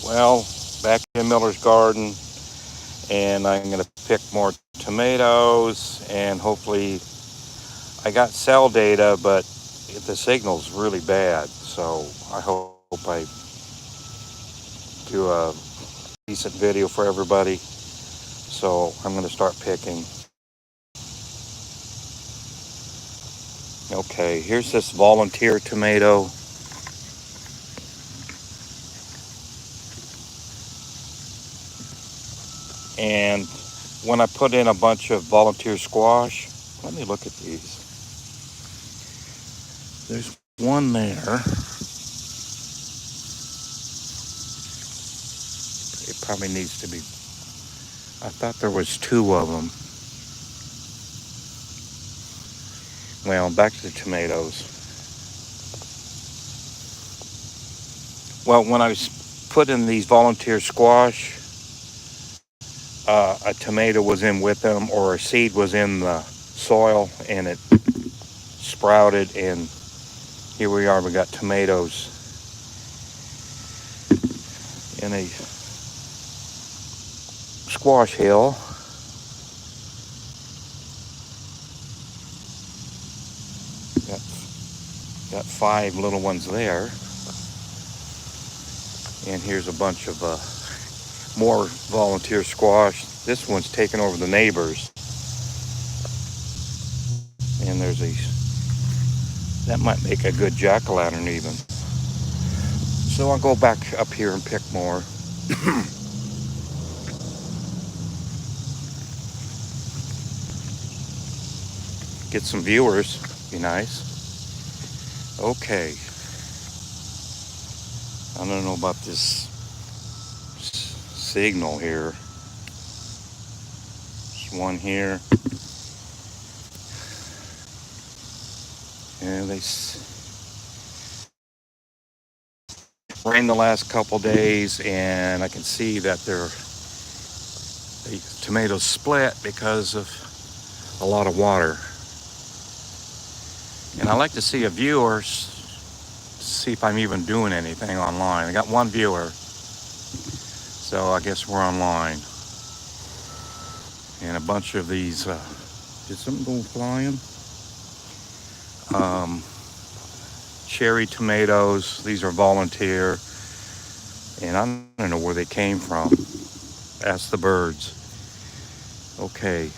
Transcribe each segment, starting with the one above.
Well, back in Miller's garden, and I'm going to pick more tomatoes, and hopefully I got cell data, but the signal's really bad, so I hope I do a decent video for everybody. So I'm going to start picking. Okay, here's this volunteer tomato. And when I put in a bunch of volunteer squash, let me look at these. There's one there. It probably needs to be. I thought there was two of them. Well, back to the tomatoes. Well, when I was putting these volunteer squash, a tomato was in with them, or a seed was in the soil, and it sprouted, and here we are. We got tomatoes in a squash hill. Got 5 little ones there, and here's a bunch of more volunteer squash. This one's taken over the neighbors, and there's that might make a good jack-o'-lantern even. So I'll go back up here and pick more. Get some viewers, be nice. Okay, I don't know about this signal here. There's one here. And they rained the last couple days, and I can see that the tomatoes split because of a lot of water. And I like to see a viewer, see if I'm even doing anything online. I got one viewer, so I guess we're online. And a bunch of these, did something go flying? Cherry tomatoes. These are volunteer, and I don't know where they came from. Ask the birds. Okay,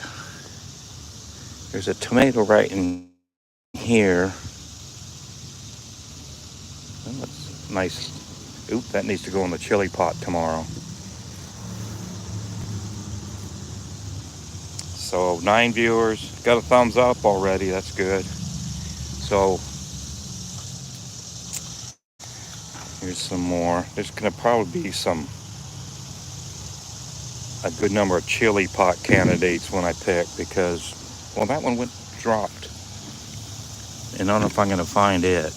there's a tomato right in here. Oh, that's nice. Oop, that needs to go in the chili pot tomorrow. So 9 viewers, got a thumbs up already. That's good. So here's some more. There's gonna probably be a good number of chili pot candidates when I pick, because, well, that one went dropped, and I don't know if I'm gonna find it.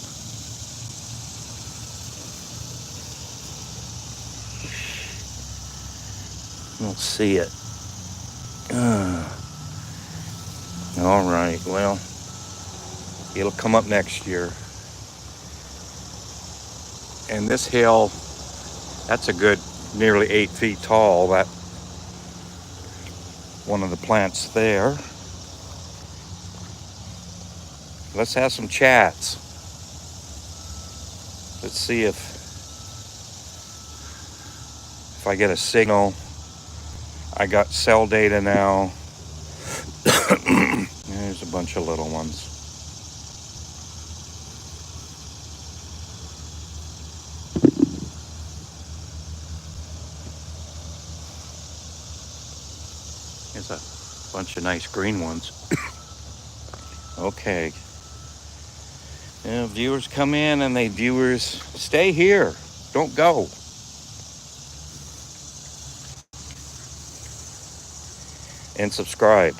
I don't see it. All right, well, it'll come up next year. And this hill, that's a good nearly 8 feet tall. That one of the plants there. Let's have some chats. Let's see if I get a signal. I got cell data now. There's a bunch of little ones. There's a bunch of nice green ones. Okay. Viewers come in, and viewers stay here. Don't go. And subscribe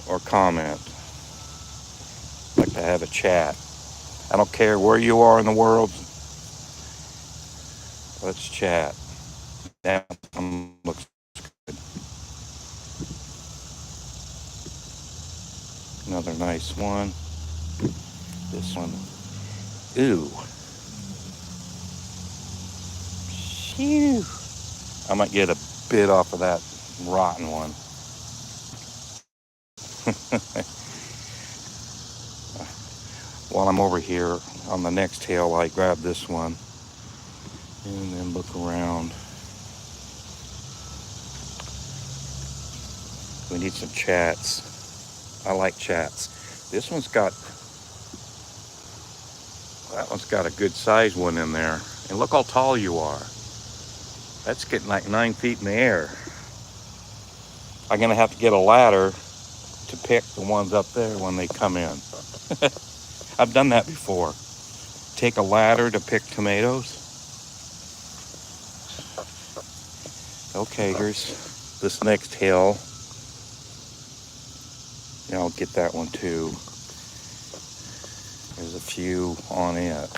or comment. I'd like to have a chat. I don't care where you are in the world. Let's chat. That one looks good. Another nice one. This one. Ooh. Phew. I might get a bit off of that rotten one. While I'm over here on the next hill, I grab this one and then look around. We need some chats. I like chats. That one's got a good sized one in there. And look how tall you are. That's getting like 9 feet in the air. I'm gonna have to get a ladder to pick the ones up there when they come in. I've done that before. Take a ladder to pick tomatoes. Okay, here's this next hill. Yeah, I'll get that one too. There's a few on it.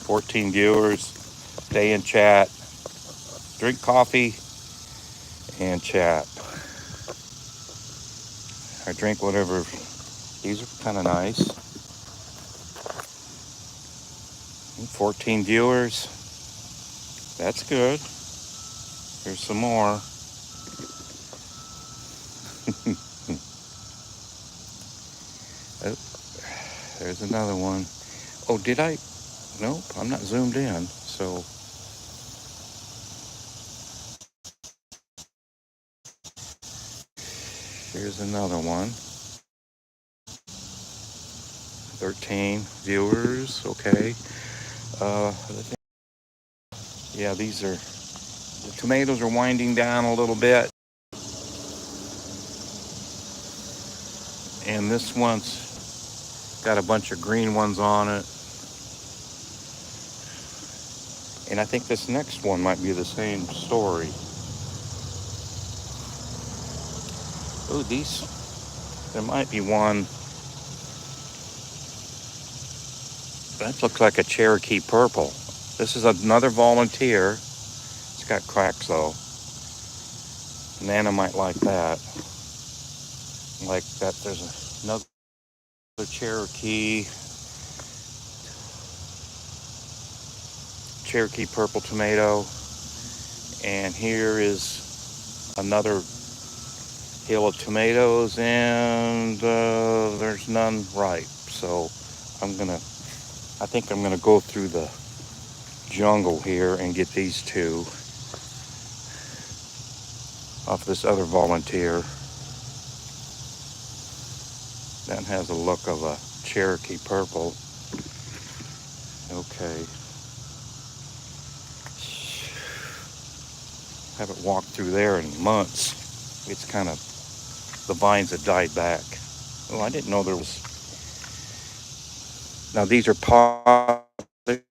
14 viewers. Stay in chat. Drink coffee and chat. I drink whatever. These are kind of nice. 14 viewers. That's good. There's some more. Oh, there's another one. Oh, did I? Nope, I'm not zoomed in. So here's another one. 13 viewers. Okay. Yeah, the tomatoes are winding down a little bit. And this one's got a bunch of green ones on it. And I think this next one might be the same story. Oh, there might be one. That looks like a Cherokee purple. This is another volunteer. It's got cracks though. Nana might like that. Like that, there's another Cherokee purple tomato. And here is another hill of tomatoes, and there's none ripe. So I think I'm gonna go through the jungle here and get these two off this other volunteer. That has a look of a Cherokee purple. Okay. Haven't walked through there in months. It's kind of, the vines have died back. Oh, I didn't know there was. Now these are potted.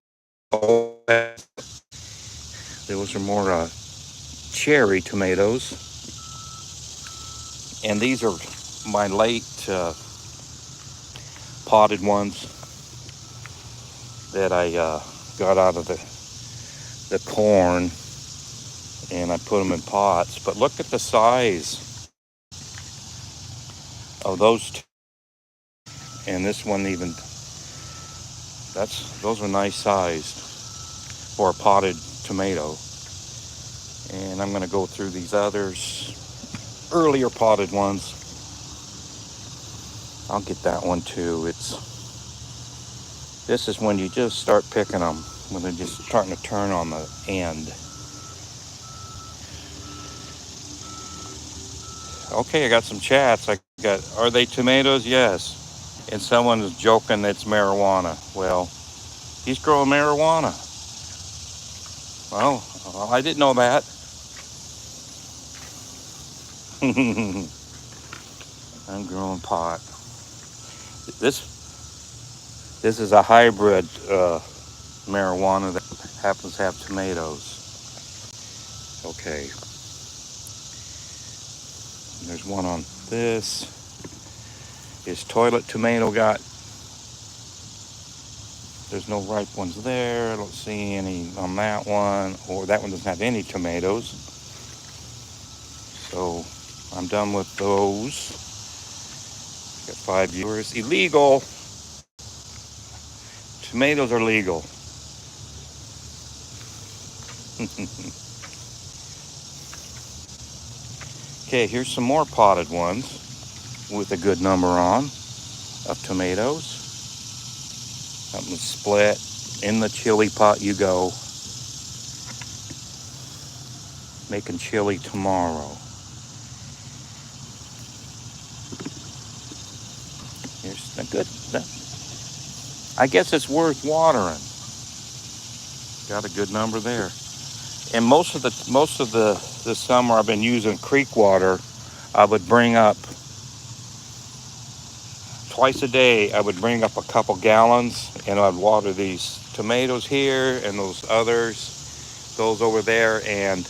Those are more cherry tomatoes. And these are my late potted ones that I got out of the corn, and I put them in pots. But look at the size of those two. And this one even, those are nice sized for a potted tomato. And I'm gonna go through these others, earlier potted ones. I'll get that one too. This is when you just start picking them, when they're just starting to turn on the end. Okay, I got some chats. Are they tomatoes? Yes. And someone is joking it's marijuana. Well, he's growing marijuana. Well, I didn't know that. I'm growing pot. This is a hybrid marijuana that happens to have tomatoes. Okay. There's one on this. Is toilet tomato got? There's no ripe ones there. I don't see any on that one. Or that one doesn't have any tomatoes. So I'm done with those. Got 5 viewers. Illegal. Tomatoes are legal. Okay, here's some more potted ones with a good number on of tomatoes. Something split. In the chili pot you go. Making chili tomorrow. Here's a good. I guess it's worth watering. Got a good number there. And most of the this summer I've been using creek water. I would bring up twice a day. I would bring up a couple gallons and I'd water these tomatoes here and those others, those over there, and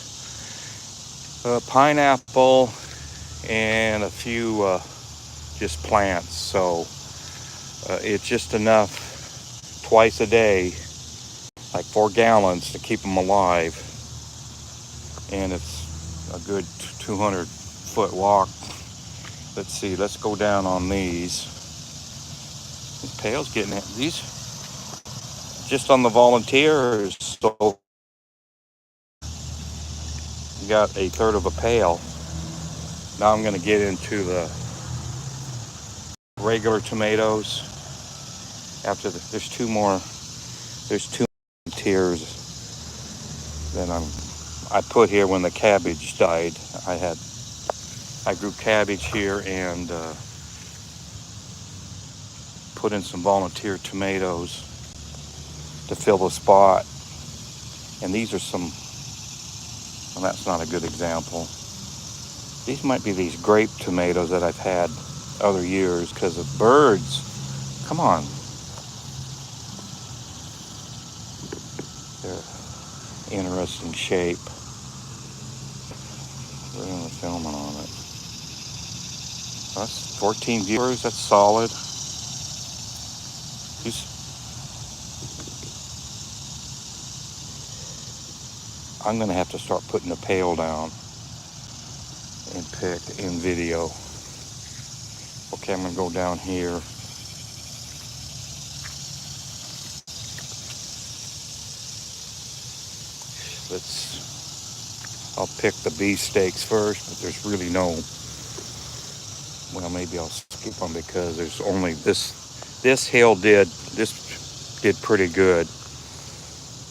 pineapple and a few just plants. So it's just enough twice a day, like 4 gallons to keep them alive. And it's a good 200-foot walk. Let's see, let's go down on these. This pail's getting it. These just on the volunteers, so we got a third of a pail. Now I'm going to get into the regular tomatoes. There's two more volunteers that I put here when the cabbage died. I grew cabbage here and put in some volunteer tomatoes to fill the spot. And these are some, well, that's not a good example. These might be these grape tomatoes that I've had other years because of birds. Come on. They're interesting shape. We're doing the filming on it. That's 14 viewers. That's solid. I'm going to have to start putting the pail down and pick in video. Okay, I'm going to go down here. I'll pick the beefsteaks first, but there's really no, well, maybe I'll skip them because there's only this hill did pretty good.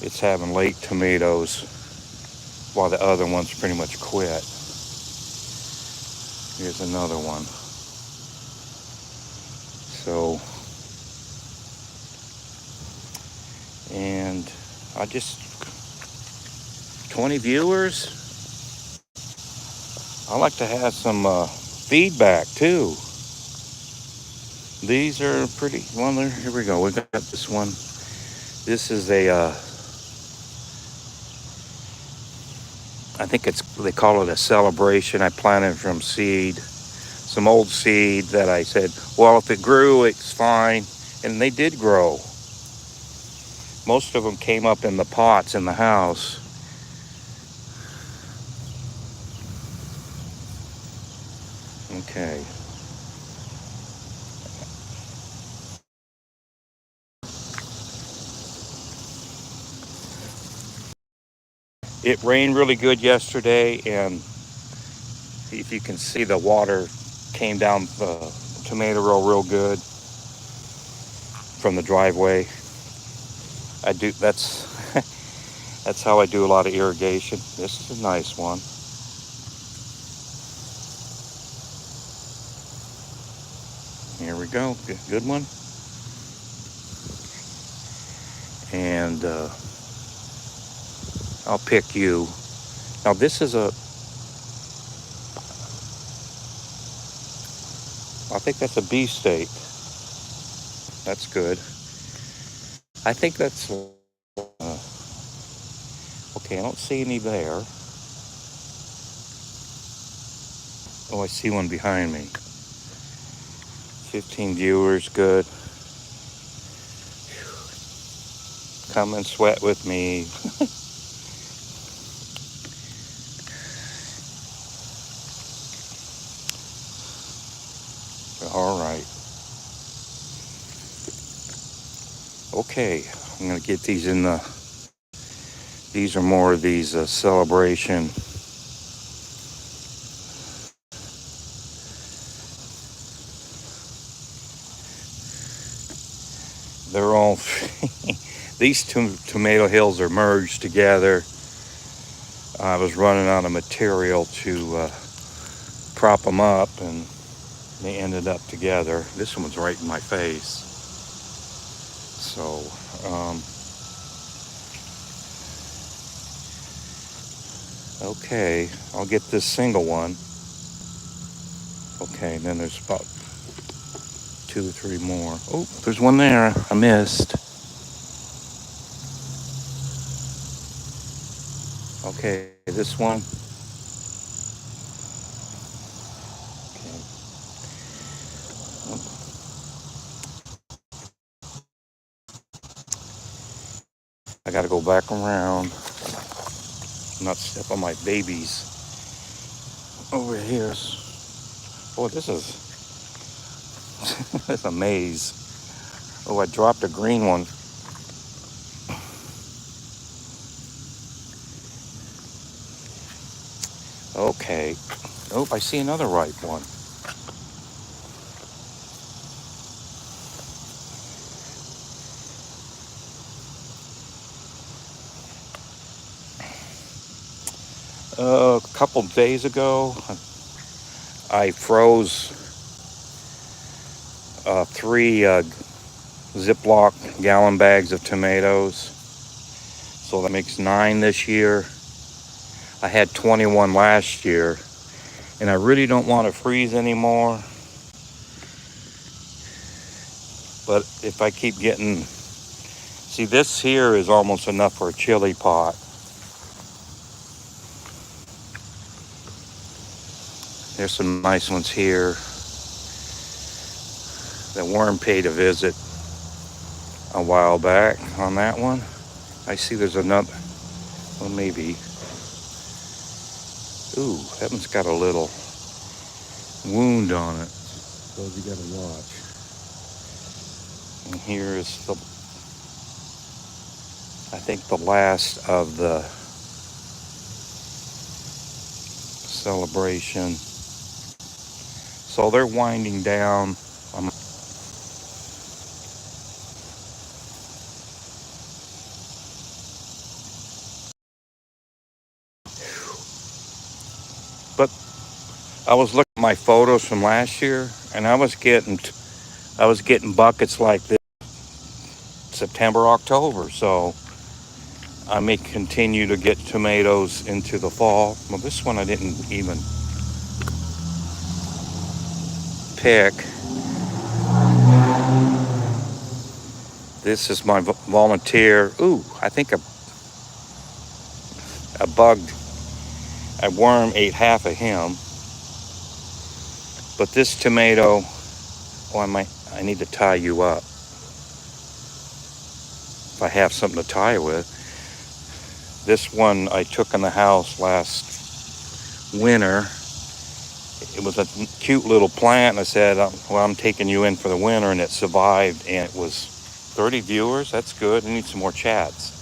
It's having late tomatoes while the other ones pretty much quit. Here's another one. So, and 20 viewers. I like to have some feedback too. These are pretty, well, here we go. We got this one. This is I think they call it a celebration. I planted from seed, some old seed that I said, well, if it grew, it's fine. And they did grow. Most of them came up in the pots in the house. Okay. It rained really good yesterday, and if you can see, the water came down the tomato row real good from the driveway. That's that's how I do a lot of irrigation. This is a nice one. Here we go, good one. And I'll pick you. Now this is I think that's a beefsteak. That's good. I think that's, okay, I don't see any there. Oh, I see one behind me. 15 viewers, good. Come and sweat with me. All right. Okay, I'm gonna get these in the These are more of these celebration. They're all, these two tomato hills are merged together. I was running out of material to prop them up, and they ended up together. This one's right in my face. So, okay, I'll get this single one. Okay, and then there's about 2 or 3 more. Oh, there's one there I missed. Okay, this one. Okay. I gotta go back around. Not step on my babies over here. Boy, this is it's a maze. Oh, I dropped a green one. Okay. Oh, I see another ripe one. A couple days ago, I froze 3 Ziploc gallon bags of tomatoes. So that makes 9 this year. I had 21 last year. And I really don't want to freeze anymore. But if I keep getting... See, this here is almost enough for a chili pot. There's some nice ones here. The worm paid a visit a while back on that one. I see there's another... Well, maybe... Ooh, that one's got a little wound on it. So you gotta watch. And here is the... I think the last of the celebration. So they're winding down. But I was looking at my photos from last year, and I was getting buckets like this September, October. So I may continue to get tomatoes into the fall. Well, this one I didn't even pick. This is my volunteer. Ooh, I think a worm ate half of him. But this tomato, I need to tie you up. If I have something to tie with. This one I took in the house last winter. It was a cute little plant, and I said, well, I'm taking you in for the winter, and it survived, and it was 30 viewers. That's good. I need some more chats.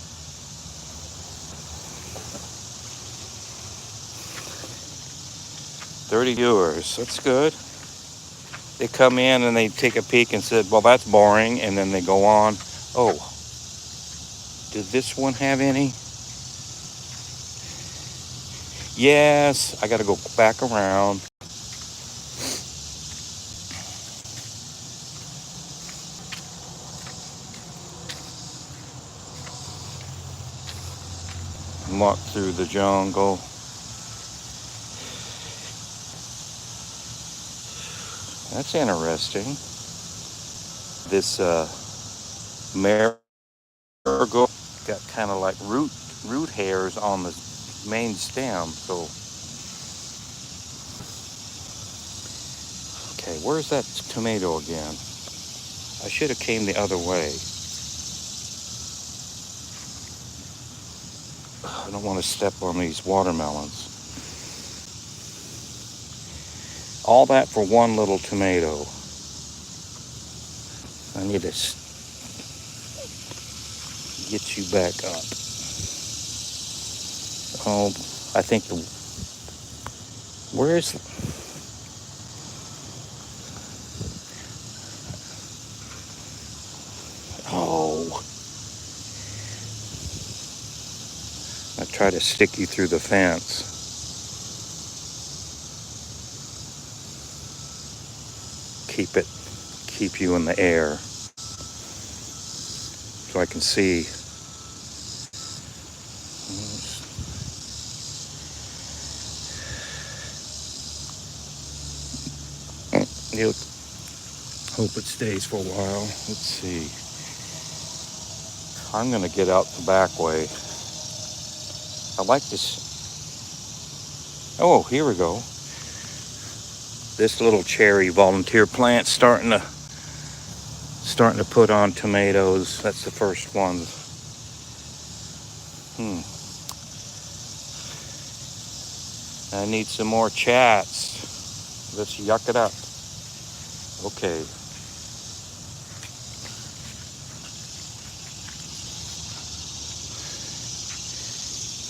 "30 viewers, that's good." They come in and they take a peek and said, well, that's boring, and then they go on. Oh, did this one have any? Yes, I got to go back around. Walk through the jungle. That's interesting. This marigold got kind of like root hairs on the main stem. So, okay, where's that tomato again? I should have came the other way. I don't want to step on these watermelons. All that for one little tomato. I need to get you back up. Oh, I think where's, oh, I try to stick you through the fence. Keep you in the air so I can see. You hope it stays for a while. Let's see. I'm gonna get out the back way. I like this. Oh, here we go. This little cherry volunteer plant starting to put on tomatoes. That's the first one. I need some more chats. Let's yuck it up. Okay.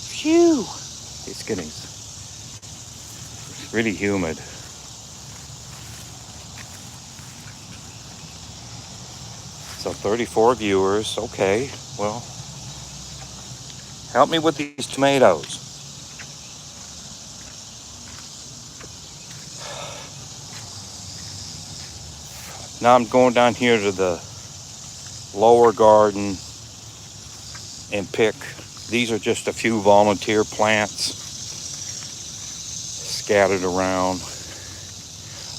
Phew. It's getting really humid. So 34 viewers. Okay. Well, help me with these tomatoes. Now I'm going down here to the lower garden and pick. These are just a few volunteer plants scattered around.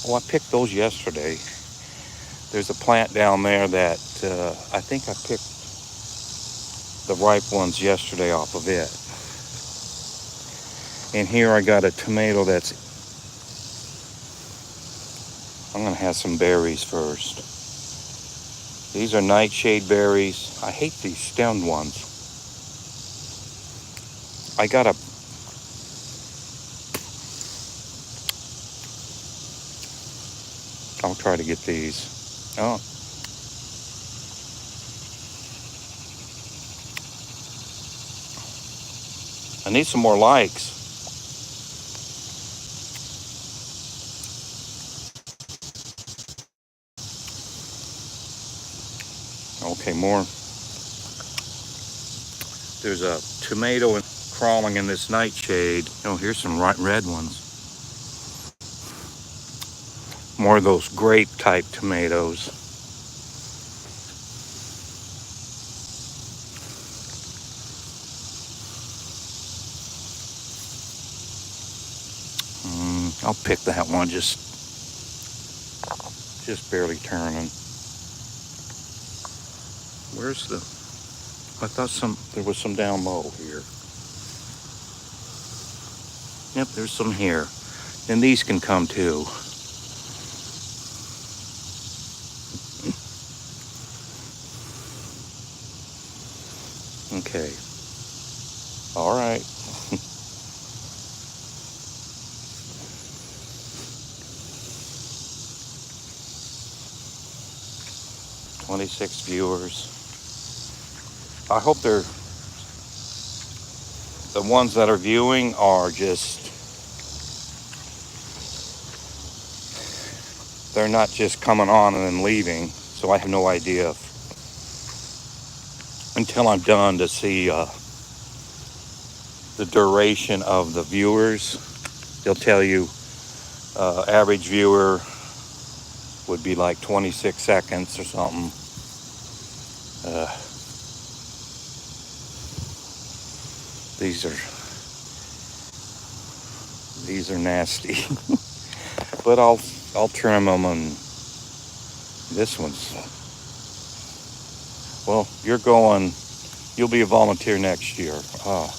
Oh, I picked those yesterday. There's a plant down there that I think I picked the ripe ones yesterday off of it. And here I got a tomato that's, I'm gonna have some berries first. These are nightshade berries. I hate these stemmed ones. I got a, I'll try to get these. Oh. I need some more likes. Okay, more. There's a tomato crawling in this nightshade. Oh, here's some red ones. More of those grape type tomatoes. I'll pick that one, just barely turning. Where's the, I thought there was some down low here. Yep, there's some here. And these can come too. Okay. All right. 26 viewers. I hope the ones that are viewing are they're not just coming on and then leaving. So I have no idea until I'm done to see the duration of the viewers. They'll tell you average viewer would be like 26 seconds or something. These are nasty. But I'll trim them, and this one's, well, you'll be a volunteer next year. Oh,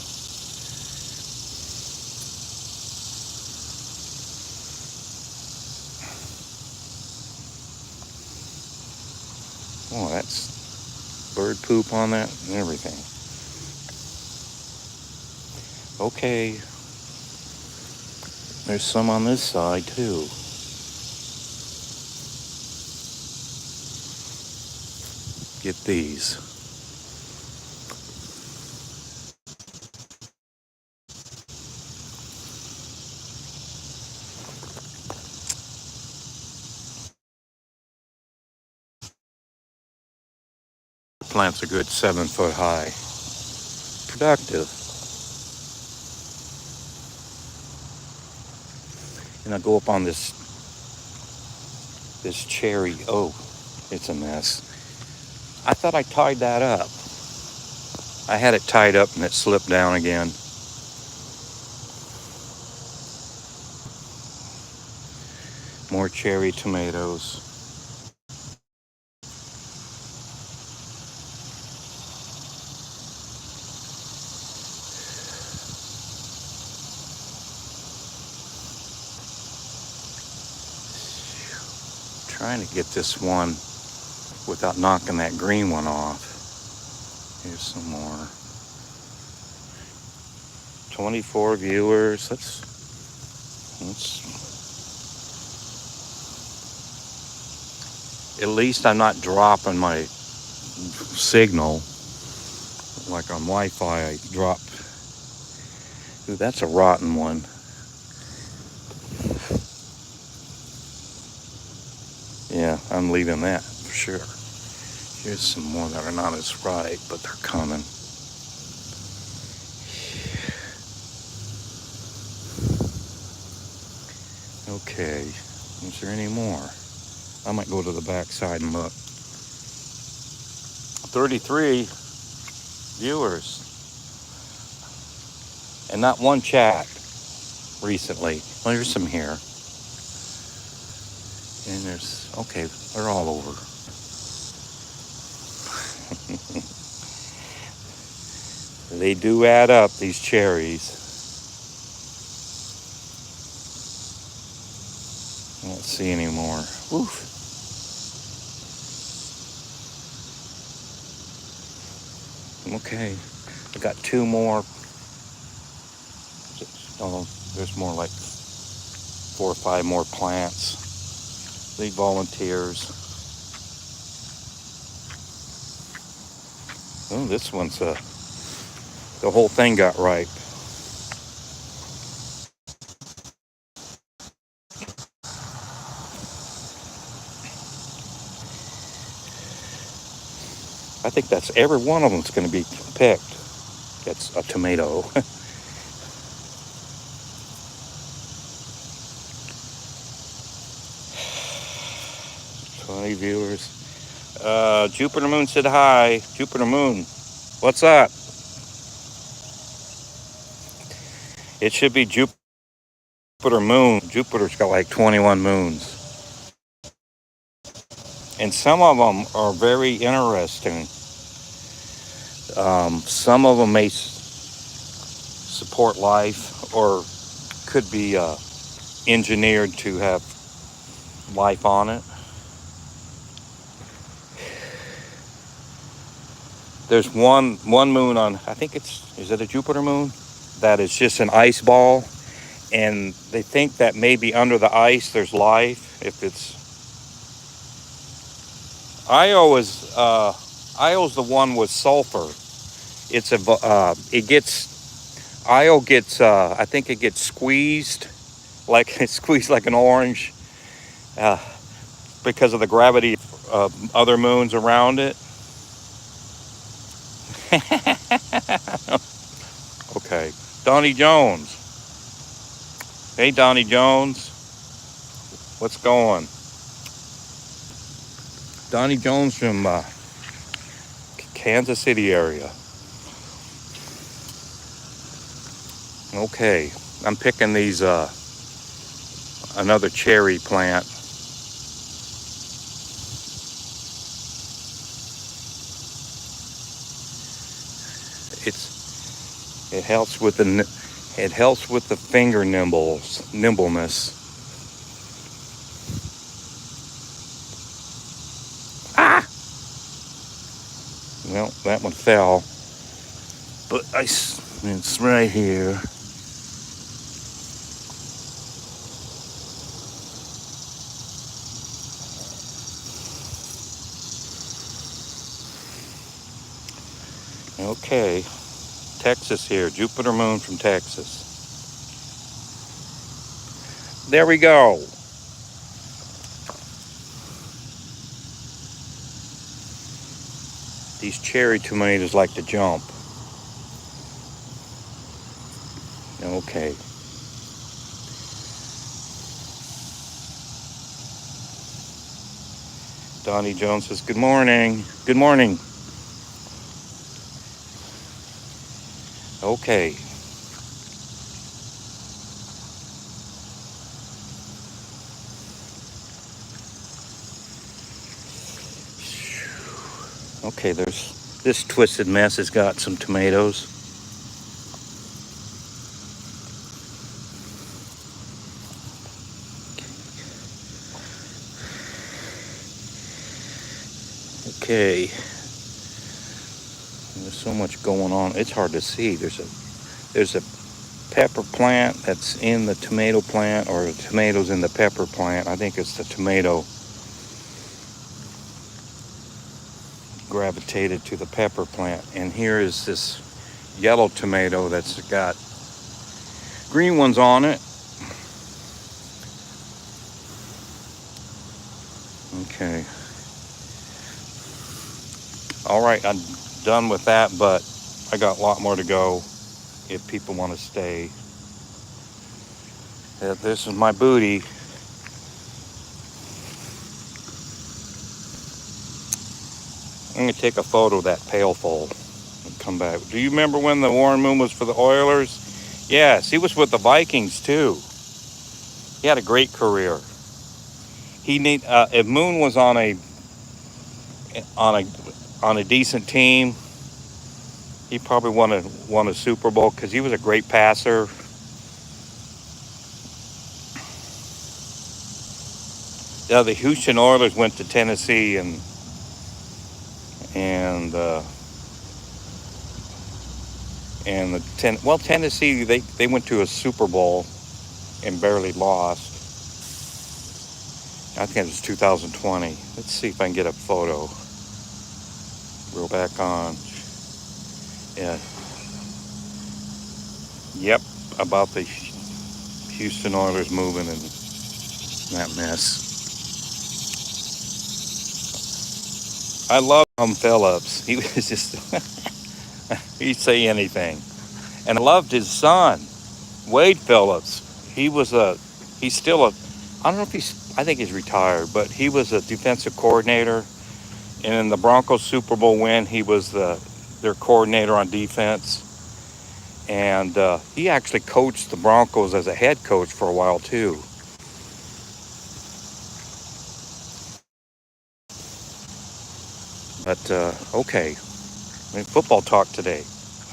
that's bird poop on that and everything. Okay. There's some on this side too. Get these. Plants a good 7 foot high. Productive. And I go up on this cherry. Oh, it's a mess. I thought I tied that up. I had it tied up and it slipped down again. More cherry tomatoes. Trying to get this one without knocking that green one off. Here's some more. 24 viewers. Let's at least I'm not dropping my signal like on Wi-Fi. I dropped. Ooh, that's a rotten one. Yeah, I'm leaving that for sure. Here's some more that are not as ripe, but they're coming. Okay, is there any more? I might go to the back side and look. 33 viewers. And not one chat recently. Well, there's some here. And there's, okay, they're all over. They do add up, these cherries. I don't see any more. Oof. Okay, I got 2 more. Oh, there's more, like 4 or 5 more plants. League volunteers. Oh, this one's the whole thing got ripe. I think that's every one of them's going to be picked. That's a tomato. 20 viewers. Jupiter Moon said hi. Jupiter Moon, what's up? It should be Jupiter Moon. Jupiter's got like 21 moons. And some of them are very interesting. Some of them may support life or could be engineered to have life on it. There's one moon on, I think is it a Jupiter moon? That is just an ice ball. And they think that maybe under the ice there's life. If it's, Io's the one with sulfur. It's Io gets, I think it gets squeezed, like it's squeezed like an orange, because of the gravity of other moons around it. Okay, Donnie Jones. Hey, Donnie Jones, what's going? Donnie Jones from Kansas City area. Okay, I'm picking these another cherry plant. It helps with the finger nimbleness. Ah! Well, that one fell, but it's right here. Okay, Texas here, Jupiter Moon from Texas. There we go. These cherry tomatoes like to jump. Okay. Donnie Jones says, good morning. Good morning. Okay. Okay, this twisted mess has got some tomatoes. Okay. There's so much going on. It's hard to see. There's a pepper plant that's in the tomato plant, or the tomatoes in the pepper plant. I think it's the tomato gravitated to the pepper plant. And here is this yellow tomato that's got green ones on it. Okay. All right, I'm done with that, but I got a lot more to go if people want to stay. This is my booty. I'm going to take a photo of that pailful and come back. Do you remember when the Warren Moon was for the Oilers? Yes, he was with the Vikings too. He had a great career. If Moon was on a decent team, he probably won a Super Bowl because he was a great passer. Yeah, the Houston Oilers went to Tennessee and Tennessee they went to a Super Bowl and barely lost. I think it was 2020. Let's see if I can get a photo. Roll back on. Yeah. Yep. About the Houston Oilers moving and that mess. I love Phillips. He was just he'd say anything, and I loved his son, Wade Phillips. He's still a. I don't know if I think he's retired, but he was a defensive coordinator. And in the Broncos Super Bowl win, he was their coordinator on defense. And he actually coached the Broncos as a head coach for a while, too. But, okay. I mean, football talk today.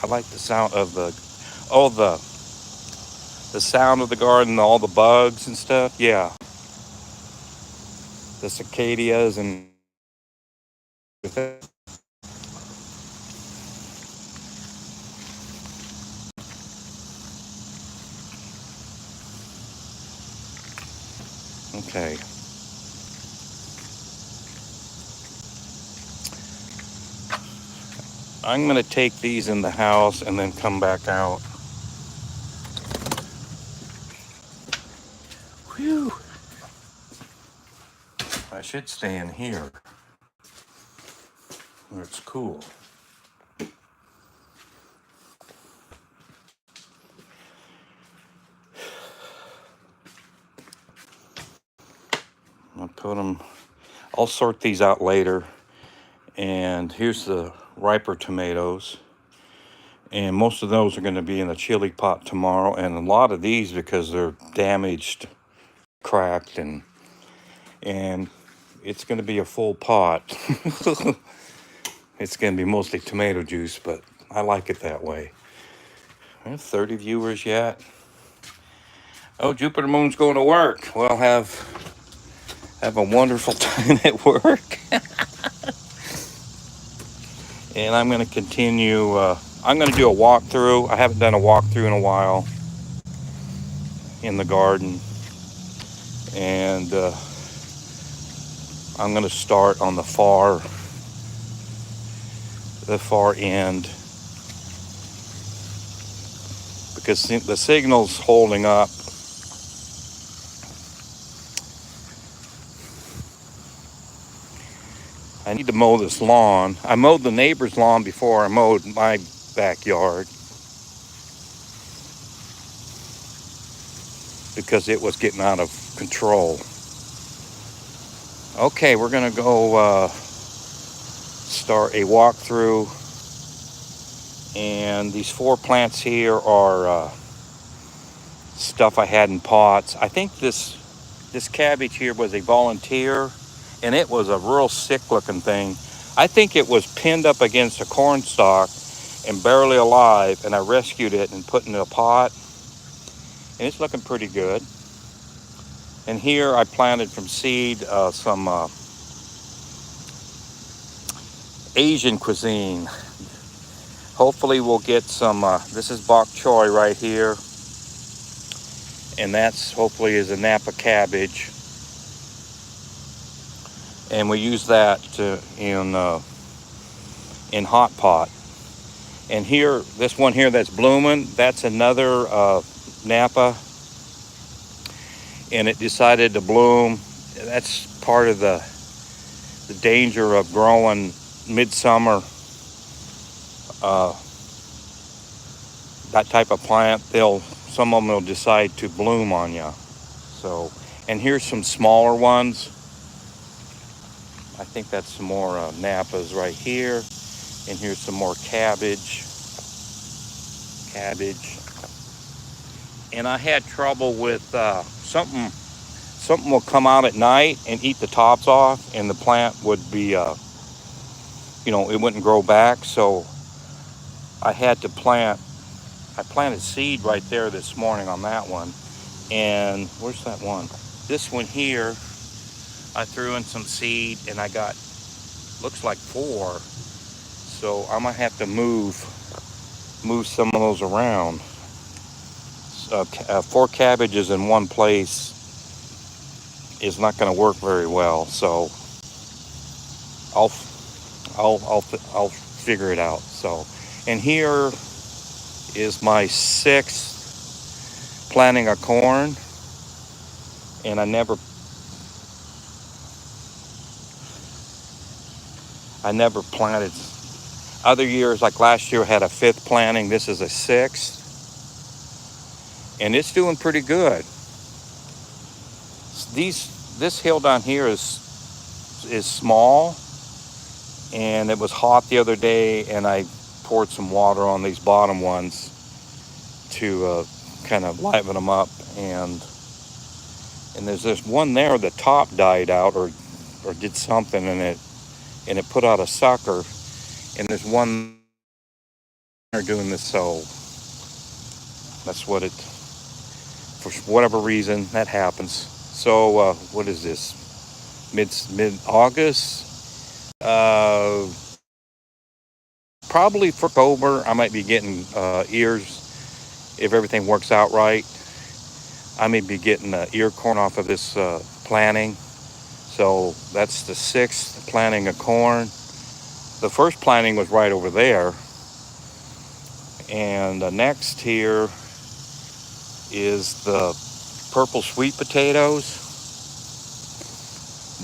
I like the sound of the sound of the garden, all the bugs and stuff. Yeah. The cicadas and okay. I'm going to take these in the house and then come back out. Whew. I should stay in here where it's cool. I'll sort these out later. And here's the riper tomatoes. And most of those are going to be in a chili pot tomorrow. And a lot of these, because they're damaged, cracked, and it's going to be a full pot. It's going to be mostly tomato juice, but I like it that way. 30 viewers yet. Oh, Jupiter Moon's going to work. Well, have a wonderful time at work. And I'm going to continue. I'm going to do a walkthrough. I haven't done a walkthrough in a while in the garden. And I'm going to start on the far end, because the signal's holding up. I need to mow this lawn. I mowed the neighbor's lawn before I mowed my backyard because it was getting out of control. Okay, we're gonna go start a walkthrough, and these 4 plants here are stuff I had in pots. I think this cabbage here was a volunteer, and it was a real sick looking thing. I think it was pinned up against a corn stalk and barely alive, and I rescued it and put it in a pot, and it's looking pretty good. And here I planted from seed some Asian cuisine. Hopefully we'll get some, this is bok choy right here, and that's hopefully is a Napa cabbage. And we use that in hot pot. And here, this one here that's blooming, that's another Napa, and it decided to bloom. That's part of the danger of growing midsummer. That type of plant, some of them will decide to bloom on you. So, and here's some smaller ones. I think that's some more Napas right here. And here's some more cabbage. And I had trouble with something will come out at night and eat the tops off, and the plant would be, it wouldn't grow back. So I had to I planted seed right there this morning on that one. And where's that one? This one here, I threw in some seed and I got, looks like 4. So I'm gonna have to move some of those around. 4 cabbages in one place is not gonna work very well. So I'll figure it out. So, and here is my 6th planting of corn, and I never planted. Other years, like last year, I had a 5th planting. This is a 6th, and it's doing pretty good. This hill down here is small, and it was hot the other day, and I poured some water on these bottom ones to kind of liven them up. And there's this one there, the top died out or did something, and it put out a sucker. And there's one there doing this, so that's what it, for whatever reason, that happens. So what is this? Mid-August? Probably for October, I might be getting ears if everything works out right. I may be getting ear corn off of this planting. So that's the 6th planting of corn. The first planting was right over there. And the next here is the purple sweet potatoes.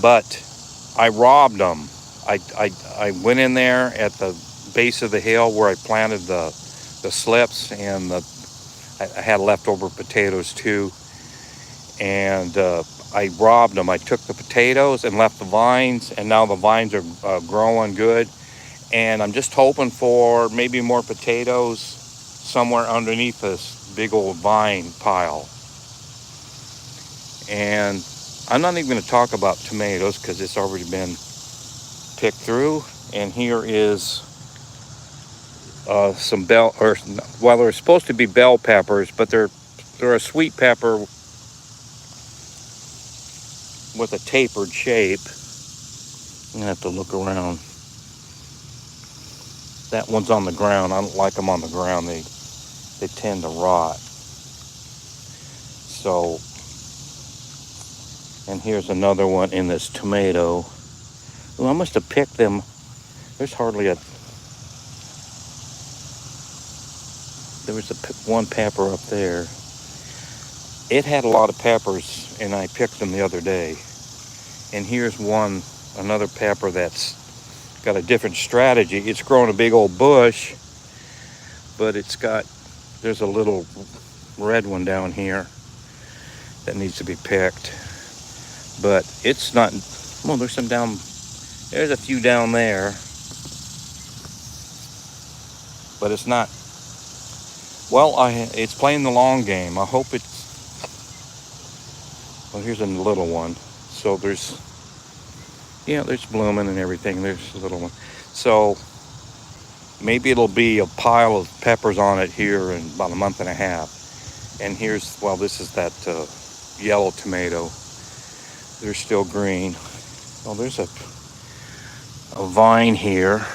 But I robbed them. I went in there at the base of the hill where I planted the slips, and I had leftover potatoes too. And I robbed them. I took the potatoes and left the vines, and now the vines are growing good. And I'm just hoping for maybe more potatoes somewhere underneath this big old vine pile. And I'm not even going to talk about tomatoes because it's already been picked through. And here is some they're supposed to be bell peppers, but they're a sweet pepper with a tapered shape. I'm gonna have to look around. That one's on the ground. I don't like them on the ground. They tend to rot. So, and here's another one in this tomato. Well, I must have picked them. There's hardly a. There was one pepper up there. It had a lot of peppers, and I picked them the other day. And here's another pepper that's got a different strategy. It's growing a big old bush, but there's a little red one down here that needs to be picked. But it's not, well, there's a few down there, but it's not, well, it's playing the long game. I hope well, here's a little one. So there's blooming and everything. There's a little one. So maybe it'll be a pile of peppers on it here in about a month and a half. And this is that yellow tomato. They're still green. Oh, there's a vine here.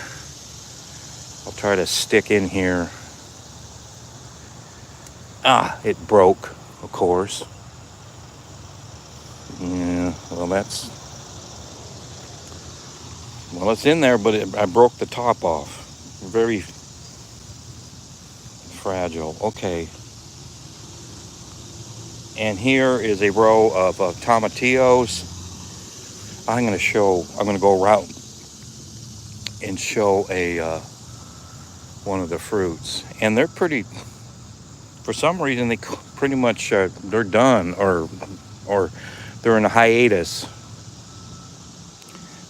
I'll try to stick in here. It broke, of course. Yeah, it's in there, but I broke the top off. Very fragile. Okay. And here is a row of tomatillos. I'm going to go around and show one of the fruits. And they're pretty, for some reason, they pretty much, they're done or they're in a hiatus.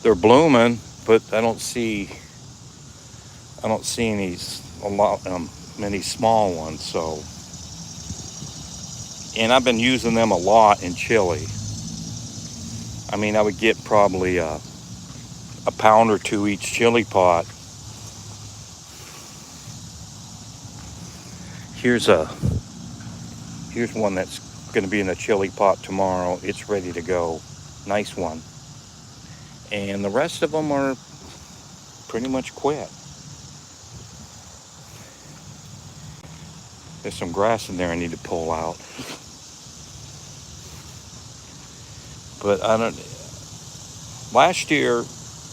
They're blooming, but I don't see many small ones. So, and I've been using them a lot in chili. I mean, I would get probably a pound or two each chili pot. Here's one that's going to be in a chili pot tomorrow. It's ready to go. Nice one. And the rest of them are pretty much quit. There's some grass in there I need to pull out. But last year,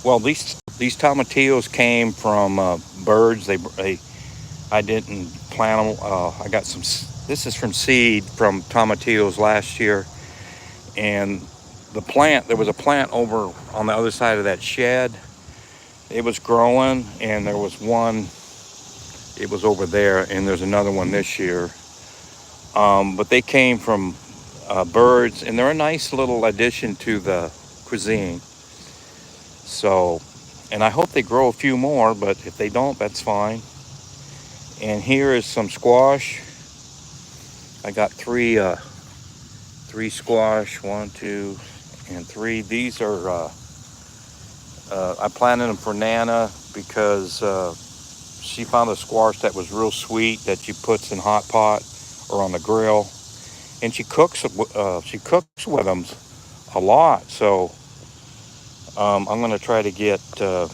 well, these tomatillos came from birds. I didn't plant them. I got some. This is from seed from tomatillos last year, and there was a plant over on the other side of that shed. It was growing, and there was one. It was over there, and there's another one this year. But they came from birds, and they're a nice little addition to the cuisine. So, and I hope they grow a few more, but if they don't, that's fine. And here is some squash. I got three squash, 1, 2, and 3. These are, I planted them for Nana because she found a squash that was real sweet that she puts in hot pot or on the grill, and she cooks with them a lot. So I'm gonna try to get. I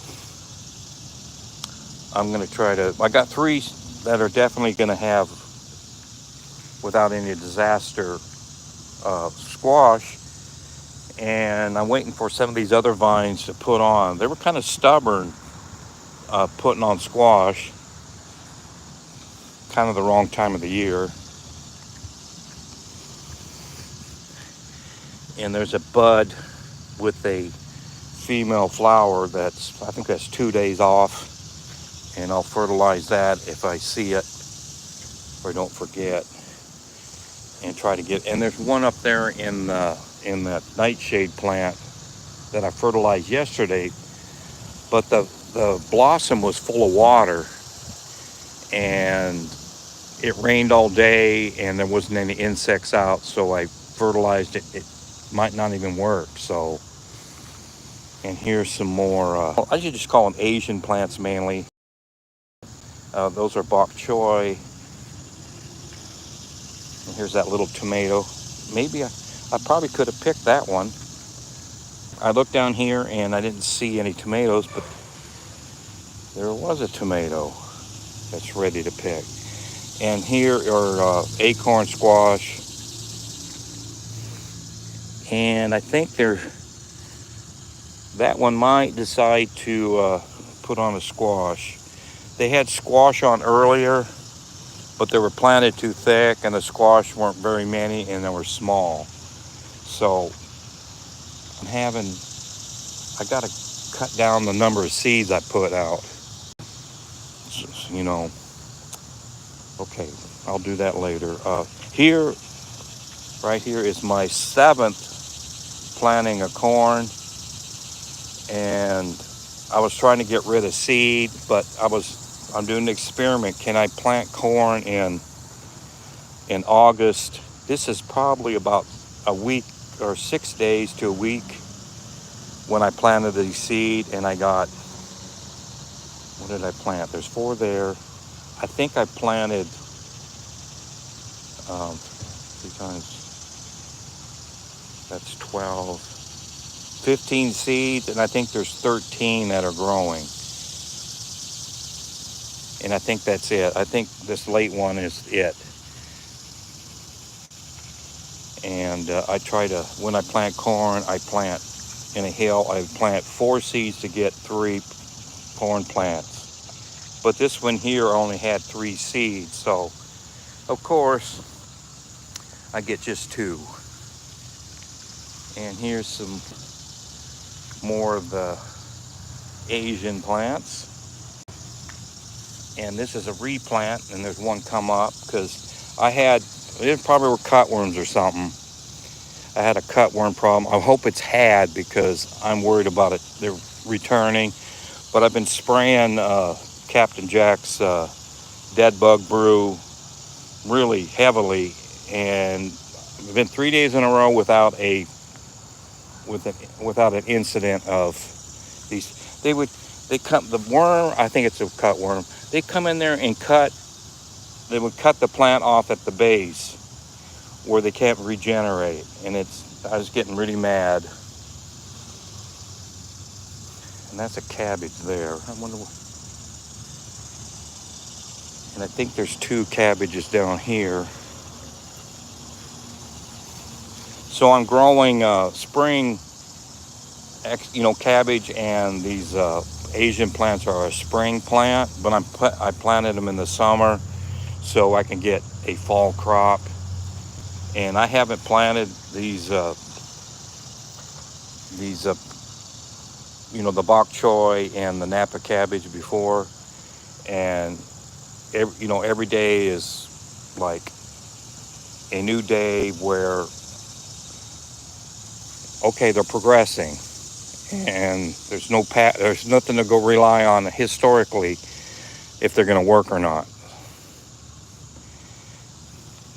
got 3 that are definitely gonna have, without any disaster, squash. And I'm waiting for some of these other vines to put on. They were kind of stubborn putting on squash. Kind of the wrong time of the year. And there's a bud with a female flower I think that's 2 days off. And I'll fertilize that if I see it or don't forget. And try to and there's one up there in that nightshade plant that I fertilized yesterday, but the blossom was full of water, and it rained all day, and there wasn't any insects out, so I fertilized it. It might not even work. So, and here's some more. I should just call them Asian plants mainly. Those are bok choy. And here's that little tomato. Maybe I probably could have picked that one. I looked down here and I didn't see any tomatoes, but there was a tomato that's ready to pick. And here are acorn squash. And I think that one might decide to put on a squash. They had squash on earlier, but they were planted too thick, and the squash weren't very many, and they were small. So I gotta cut down the number of seeds I put out. You know, okay, I'll do that later. Here, right here is my 7th planting of corn, and I was trying to get rid of seed, but I'm doing an experiment. Can I plant corn in August? This is probably about a week or 6 days to a week when I planted the seed, and I got, what did I plant? There's 4 there. I think I planted 3 times, that's 12, 15 seeds, and I think there's 13 that are growing. And I think that's it. I think this late one is it. And I try to, when I plant corn, I plant in a hill. I plant 4 seeds to get 3 corn plants. But this one here only had 3 seeds. So, of course, I get just 2. And here's some more of the Asian plants. And this is a replant, and there's one come up because it probably were cutworms or something. I had a cutworm problem. I hope it's had, because I'm worried about it. They're returning. But I've been spraying Captain Jack's dead bug brew really heavily, and it's been 3 days in a row without an incident of these. The worm, I think it's a cutworm. They come in there and they would cut the plant off at the base where they can't regenerate. And I was getting really mad. And that's a cabbage there. I wonder what, and I think there's 2 cabbages down here. So I'm growing spring, cabbage, and these Asian plants are a spring plant, but I planted them in the summer so I can get a fall crop. And I haven't planted these the bok choy and the Napa cabbage before, and every day is like a new day where, okay, they're progressing, and there's nothing to go rely on historically if they're going to work or not.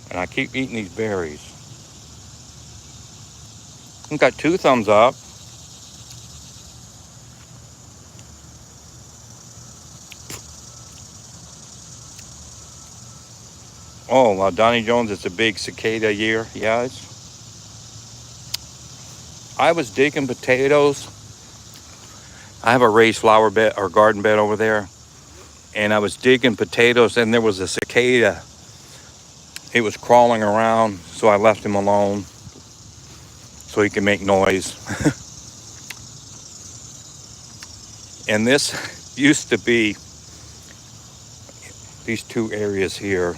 And I keep eating these berries. I've got 2 thumbs up. Oh, Donnie Jones, it's a big cicada year. Yeah, I was digging potatoes. I have a raised flower bed or garden bed over there, and I was digging potatoes, and there was a cicada. He was crawling around, so I left him alone so he can make noise. And this used to be these 2 areas here.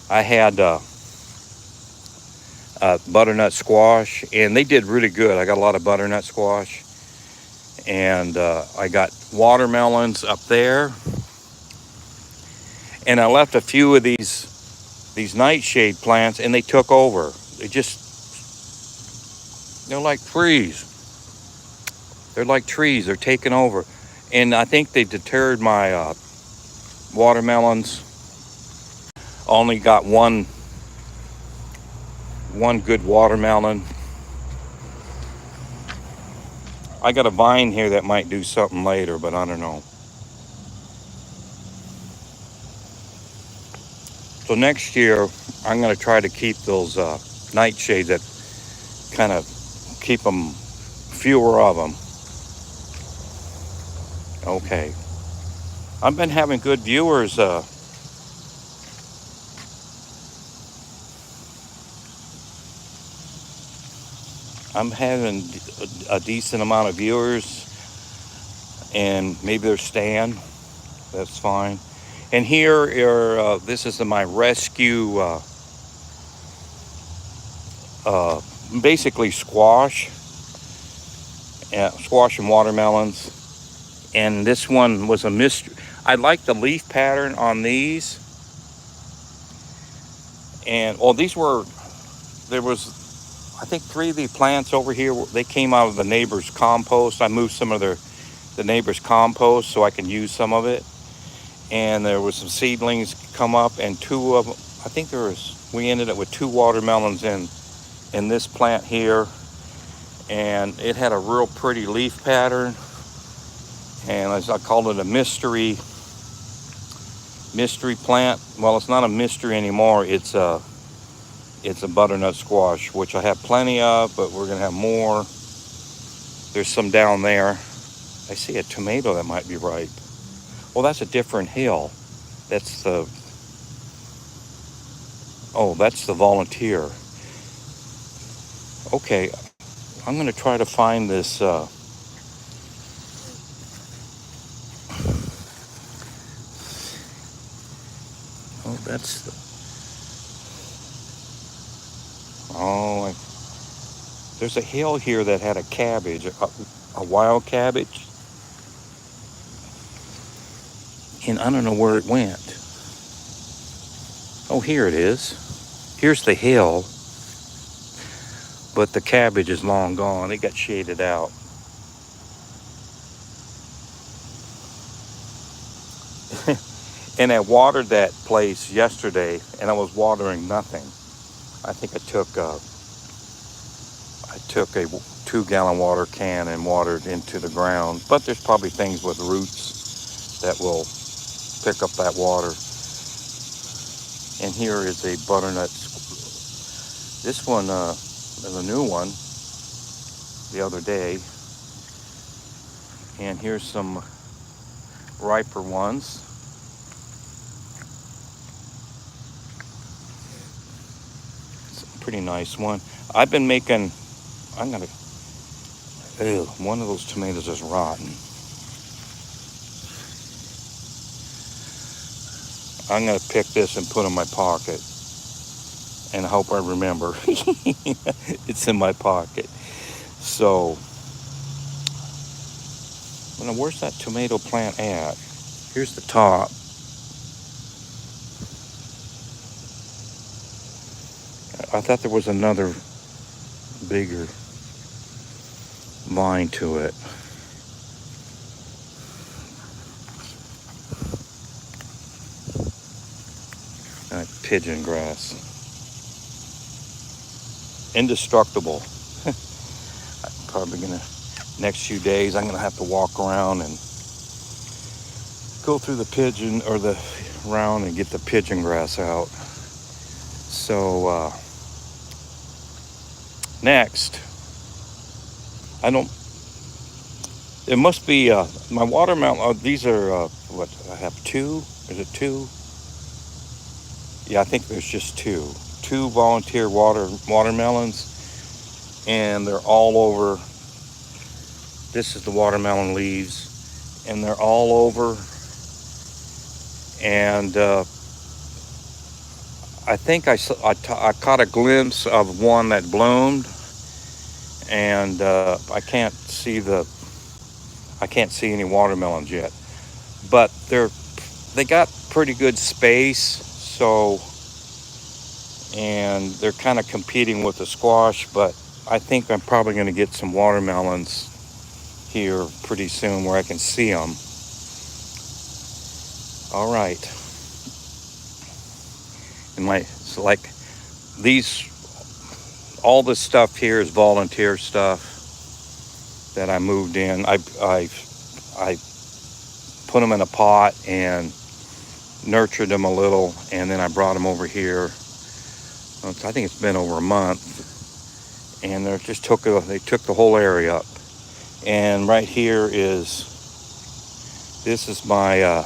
I had butternut squash, and they did really good. I got a lot of butternut squash, and I got watermelons up there, and I left a few of these nightshade plants, and they took over. They're like trees. They're taking over, and I think they deterred my watermelons. Only got one good watermelon. I got a vine here that might do something later, but I don't know. So next year, I'm going to try to keep those nightshades, that kind of keep them, fewer of them. Okay. I've been having good viewers. I'm having a decent amount of viewers, and maybe they're staying. That's fine. And here are this is my rescue, basically squash, squash and watermelons. And this one was a mystery. I like the leaf pattern on these. And well, there was, I think 3 of the plants over here, they came out of the neighbor's compost. I moved some of the neighbor's compost so I can use some of it. And there was some seedlings come up, and 2 of them, I think we ended up with 2 watermelons in this plant here. And it had a real pretty leaf pattern. And as I called it, a mystery plant. Well, it's not a mystery anymore. It's a butternut squash, which I have plenty of, but we're gonna have more. There's some down there. I see a tomato that might be ripe. Well, that's a different hill. That's the volunteer. Okay, I'm gonna try to find this. That's the. There's a hill here that had a cabbage, a wild cabbage, and I don't know where it went. Oh, here it is. Here's the hill, but the cabbage is long gone. It got shaded out. And I watered that place yesterday, and I was watering nothing. I think I took a 2-gallon water can and watered into the ground. But there's probably things with roots that will pick up that water. And here is a butternut. This one is a new one the other day. And here's some riper ones. Pretty nice one. I've been making, one of those tomatoes is rotten. I'm gonna pick this and put in my pocket and I hope I remember. It's in my pocket. So, where's that tomato plant at? Here's the top. I thought there was another bigger vine to it. Pigeon grass. Indestructible. I'm probably next few days, I'm gonna have to walk around and go through the pigeon or the round and get the pigeon grass out. So, next, it must be, my watermelon, these are, I have 2? Is it 2? Yeah, I think there's just 2. 2 volunteer watermelons, and they're all over. This is the watermelon leaves, and they're all over. And I think I caught a glimpse of one that bloomed, and I can't see any watermelons yet, but they got pretty good space. So, and they're kind of competing with the squash, but I think I'm probably going to get some watermelons here pretty soon where I can see them. All right. And all this stuff here is volunteer stuff that I moved in. I put them in a pot and nurtured them a little, and then I brought them over here. I think it's been over a month, and they took the whole area up. And right here this is my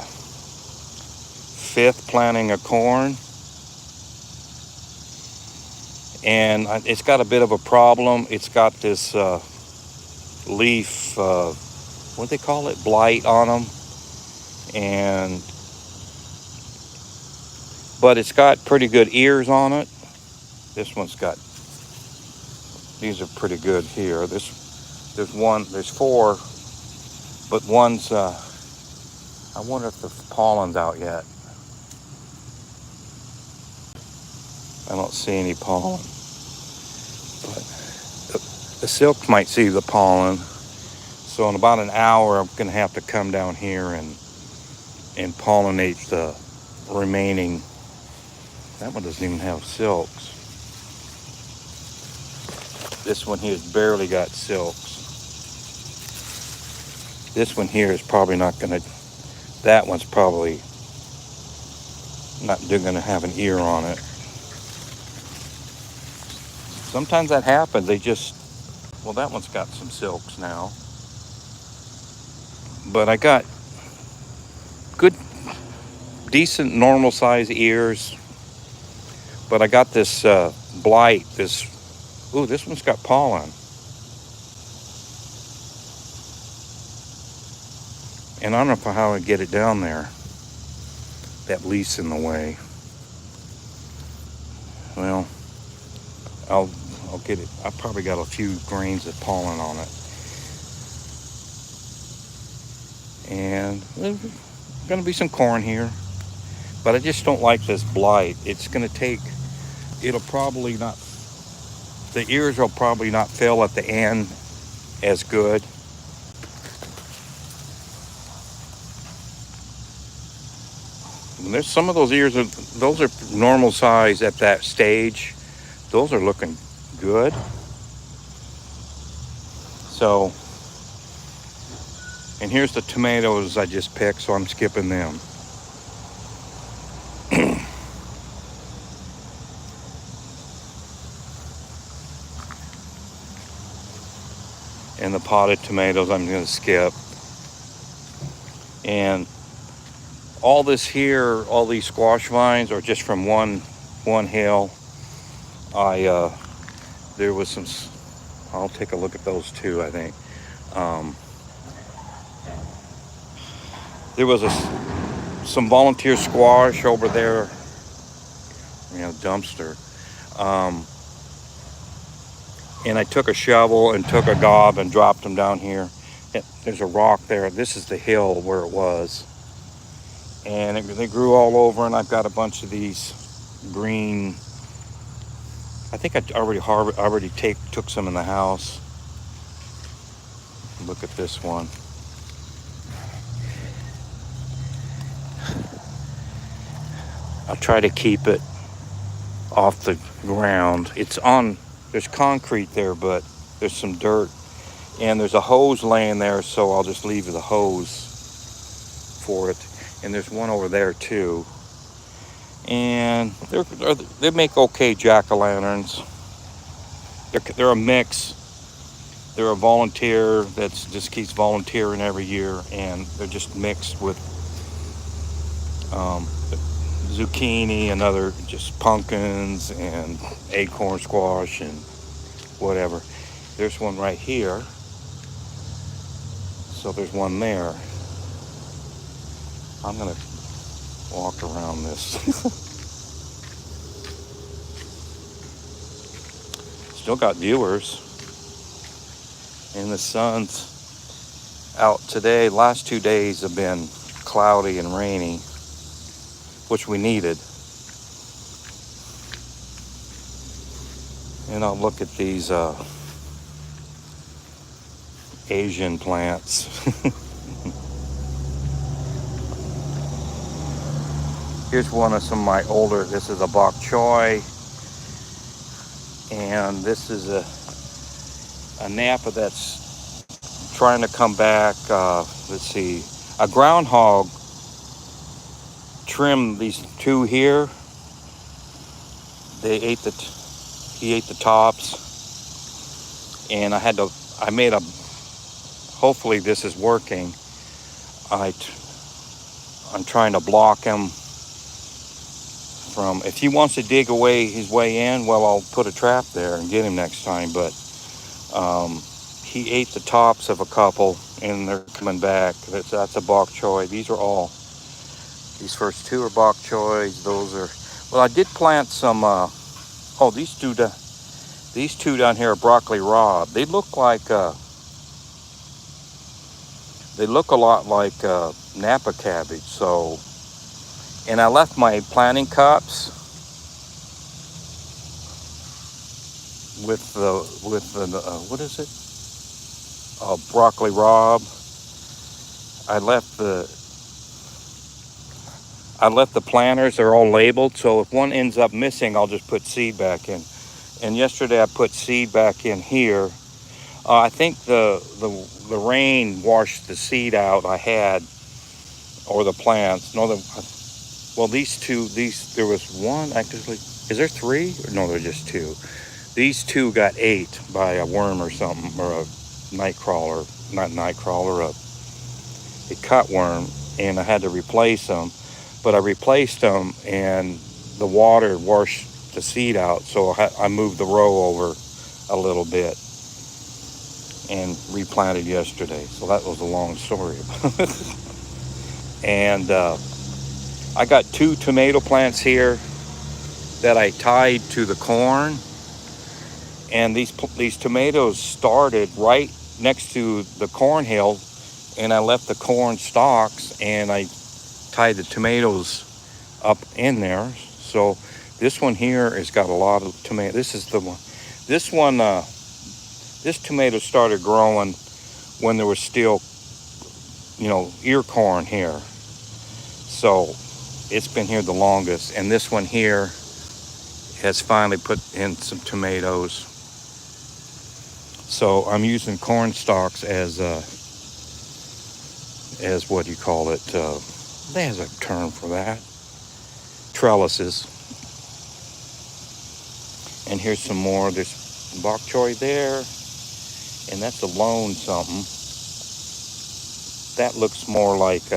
5th planting of corn, and it's got a bit of a problem. It's got this leaf, what do they call it, blight on them, but it's got pretty good ears on it. This one's got, these are pretty good here. There's four, but one's, I wonder if the pollen's out yet. I don't see any pollen. But the silks might see the pollen. So in about an hour, I'm going to have to come down here and pollinate the remaining. That one doesn't even have silks. This one here has barely got silks. This one here is probably not going to, that one's probably not going to have an ear on it. Sometimes that happens. They just, well, that one's got some silks now. But I got good, decent, normal size ears. But I got this blight, this one's got pollen. And I don't know how I get it down there. That leaf's in the way. Well, I'll get it. I probably got a few grains of pollen on it. And there's going to be some corn here. But I just don't like this blight. It's going to take, it'll probably not, the ears will probably not fill at the end as good. And there's some of those ears, those are normal size at that stage. Those are looking good. So, and here's the tomatoes I just picked, so I'm skipping them. And the potted tomatoes I'm going to skip. And all this here, all these squash vines are just from one hill. There was some, I'll take a look at those too, I think. There was some volunteer squash over there, dumpster. And I took a shovel and took a gob and dropped them down here. There's a rock there. This is the hill where it was. And they grew all over, and I've got a bunch of these green. I think I already took some in the house. Look at this one. I'll try to keep it off the ground. There's concrete there, but there's some dirt. And there's a hose laying there, so I'll just leave the hose for it. And there's one over there too. And they make okay jack-o'-lanterns. They're a mix. They're a volunteer that just keeps volunteering every year, and they're just mixed with zucchini and other just pumpkins and acorn squash and whatever. There's one right here. So there's one there. I'm gonna walk around this. Still got viewers. And the sun's out today. Last 2 days have been cloudy and rainy, which we needed. And I'll look at these Asian plants. Here's one of some of my older, this is a bok choy. And this is a Napa that's trying to come back. Let's see, a groundhog trimmed these two here. He ate the tops, and hopefully this is working. I'm trying to block him from, if he wants to dig his way in, well, I'll put a trap there and get him next time. But he ate the tops of a couple, and they're coming back. That's a bok choy. These first two are bok choys. Those are, well, I did plant some, these two down here are broccoli rabe. They look like They look a lot like Napa cabbage. So, and I left my planting cups with the what is it? Broccoli rabe. I left the I left the planters. They're all labeled. So if one ends up missing, I'll just put seed back in. And yesterday I put seed back in here. I think the rain washed the seed out I had, or the plants. No, well, these there was one actually. Is there three? Or no, there's just two. These two got ate by a worm or something, or a night crawler, not night crawler, a cutworm, and I had to replace them. But I replaced them, and the water washed the seed out, so I moved the row over a little bit and replanted yesterday. So that was a long story. And I got 2 tomato plants here that I tied to the corn, and these tomatoes started right next to the corn hill, and I left the corn stalks and I tied the tomatoes up in there. So this one here has got a lot of tomato. This is the one. This tomato started growing when there was still, ear corn here. So it's been here the longest, and this one here has finally put in some tomatoes. So I'm using corn stalks as what do you call it? There's a term for that. Trellises. And here's some more. There's bok choy there, and that's a lone something. That looks more like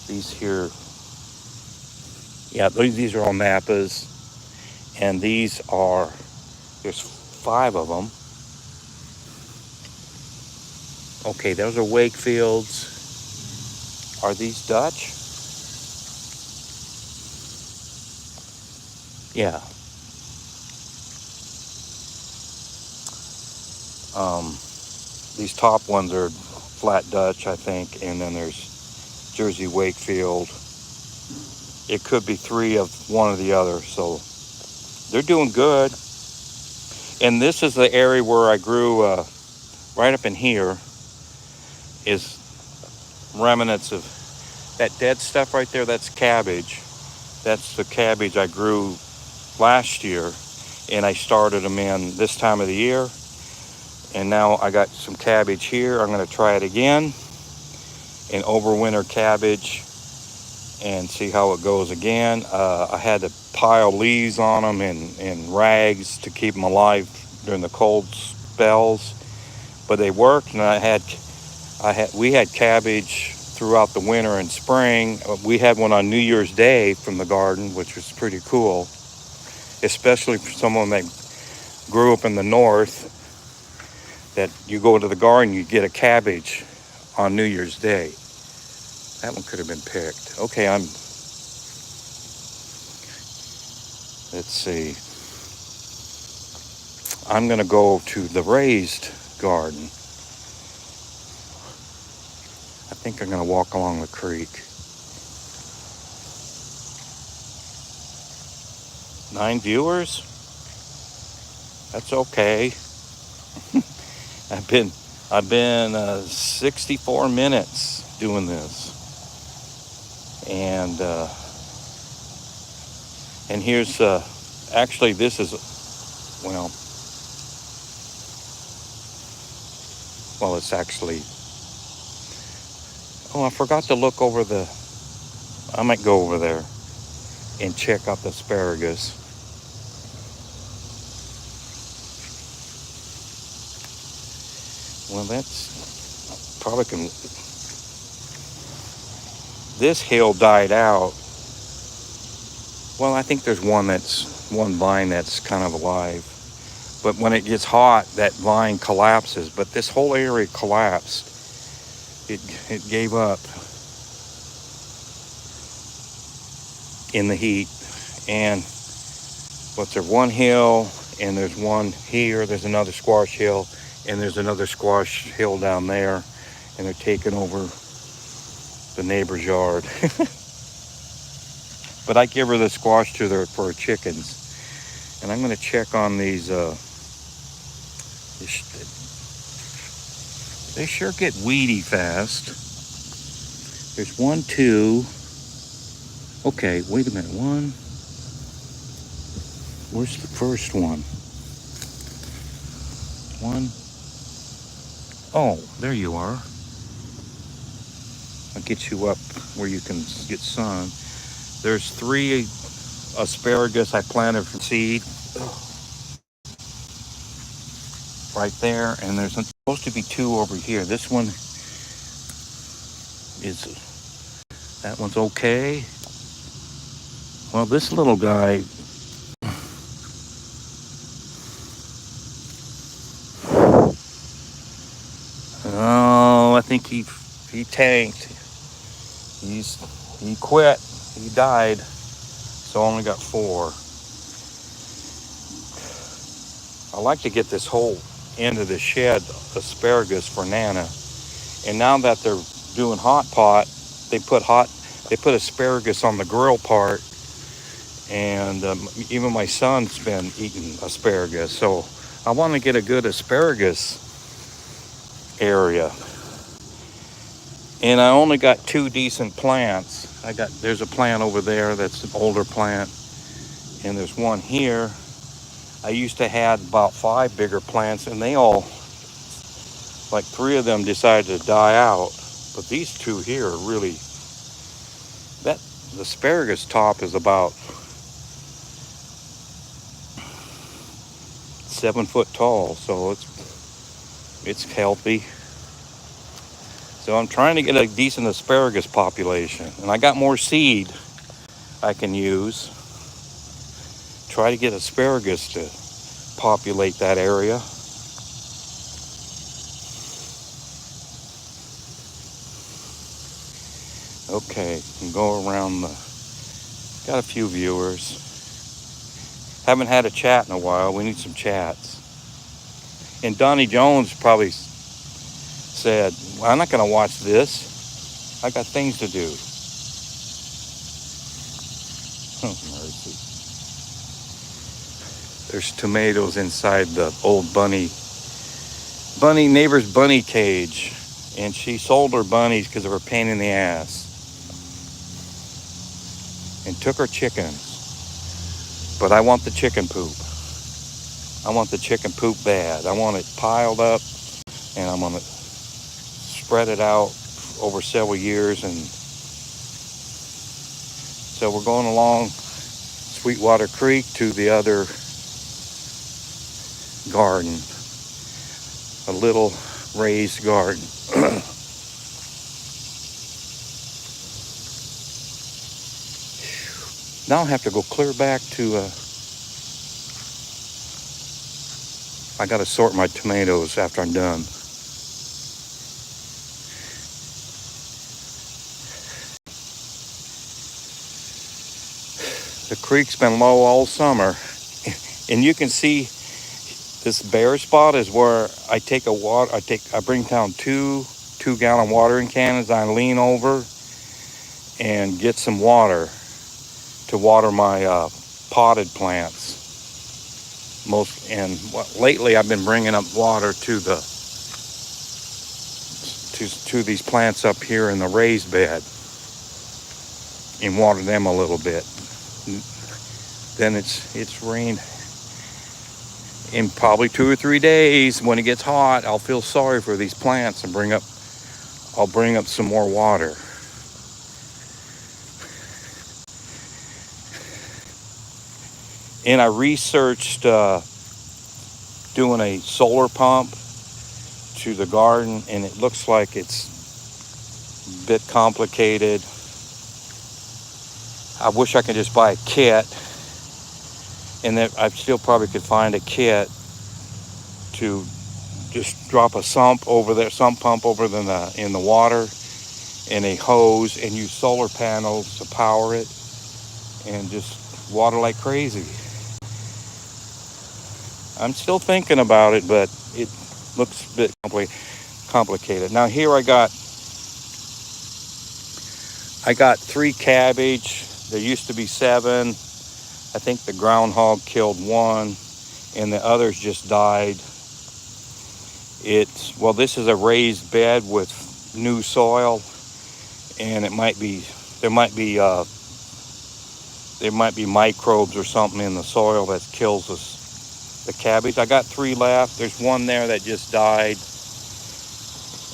these here. Yeah, these are all Napas, and there's 5 of them. Okay, those are Wakefields. Are these Dutch? Yeah. These top ones are flat Dutch, I think, and then there's Jersey Wakefield. It could be 3 of one or the other, so they're doing good. And this is the area where I grew, right up in here is remnants of that dead stuff right there. That's cabbage. That's the cabbage I grew last year, and I started them in this time of the year. And now I got some cabbage here. I'm going to try it again, an overwinter cabbage, and see how it goes again. I had to pile leaves on them and rags to keep them alive during the cold spells, but they worked. And we had cabbage throughout the winter and spring. We had one on New Year's Day from the garden, which was pretty cool, especially for someone that grew up in the north, that you go to the garden, you get a cabbage on New Year's Day. That one could have been picked. Okay, let's see. I'm going to go to the raised garden. I think I'm going to walk along the creek. 9 viewers? That's okay. I've been 64 minutes doing this. And here's actually this is it's actually, I forgot to look over I might go over there and check out the asparagus. Well, that's probably this hill died out. Well, I think there's one vine that's kind of alive. But when it gets hot, that vine collapses. But this whole area collapsed. It gave up in the heat. And what's there? One hill, and there's one here. There's another squash hill, and there's another squash hill down there. and they're taking over the neighbor's yard. But I give her the squash for her chickens. And I'm going to check on these. They sure get weedy fast. There's one, two. Okay, wait a minute. One. Where's the first one? One. Oh, there you are. I'll get you up where you can get sun. There's 3 asparagus I planted from seed. Right there, and there's supposed to be 2 over here. This one that one's okay. Well, this little guy, oh, I think he tanked. He quit. He died. So I only got 4. I like to get this whole end of the shed asparagus for Nana. And now that they're doing hot pot, they put asparagus on the grill part. And even my son's been eating asparagus. So I want to get a good asparagus area. And I only got 2 decent plants. There's a plant over there that's an older plant. And there's one here. I used to have about 5 bigger plants, and they all, like 3 of them decided to die out. But these 2 here are really, the asparagus top is about 7 foot tall, so it's healthy. So I'm trying to get a decent asparagus population, and I got more seed I can use. Try to get asparagus to populate that area. Okay, can go around got a few viewers. Haven't had a chat in a while. We need some chats. And Donnie Jones probably said, well, I'm not going to watch this. I got things to do. Oh, mercy. There's tomatoes inside the old neighbor's bunny cage. And she sold her bunnies because of her pain in the ass. And took her chickens. But I want the chicken poop. I want the chicken poop bad. I want it piled up, and I'm going to spread it out over several years. And so we're going along Sweetwater Creek to the other garden, a little raised garden. Now I have to go clear back to, I got to sort my tomatoes after I'm done. The creek's been low all summer, and you can see this bare spot is where I take I bring down 2-gallon watering cannons. I lean over and get some water to water my potted plants. Lately I've been bringing up water to these plants up here in the raised bed and water them a little bit. Then it's rained. In probably 2 or 3 days, when it gets hot, I'll feel sorry for these plants and I'll bring up some more water. And I researched doing a solar pump to the garden, and it looks like it's a bit complicated. I wish I could just buy a kit, and that I still probably could find a kit to just drop a sump pump over in the water and a hose, and use solar panels to power it and just water like crazy. I'm still thinking about it, but it looks a bit complicated. complicated. Now here I got 3 cabbage. There used to be 7. I think the groundhog killed 1 and the others just died. This is a raised bed with new soil, and there might be microbes or something in the soil that kills the cabbage. I got 3 left. There's 1 there that just died,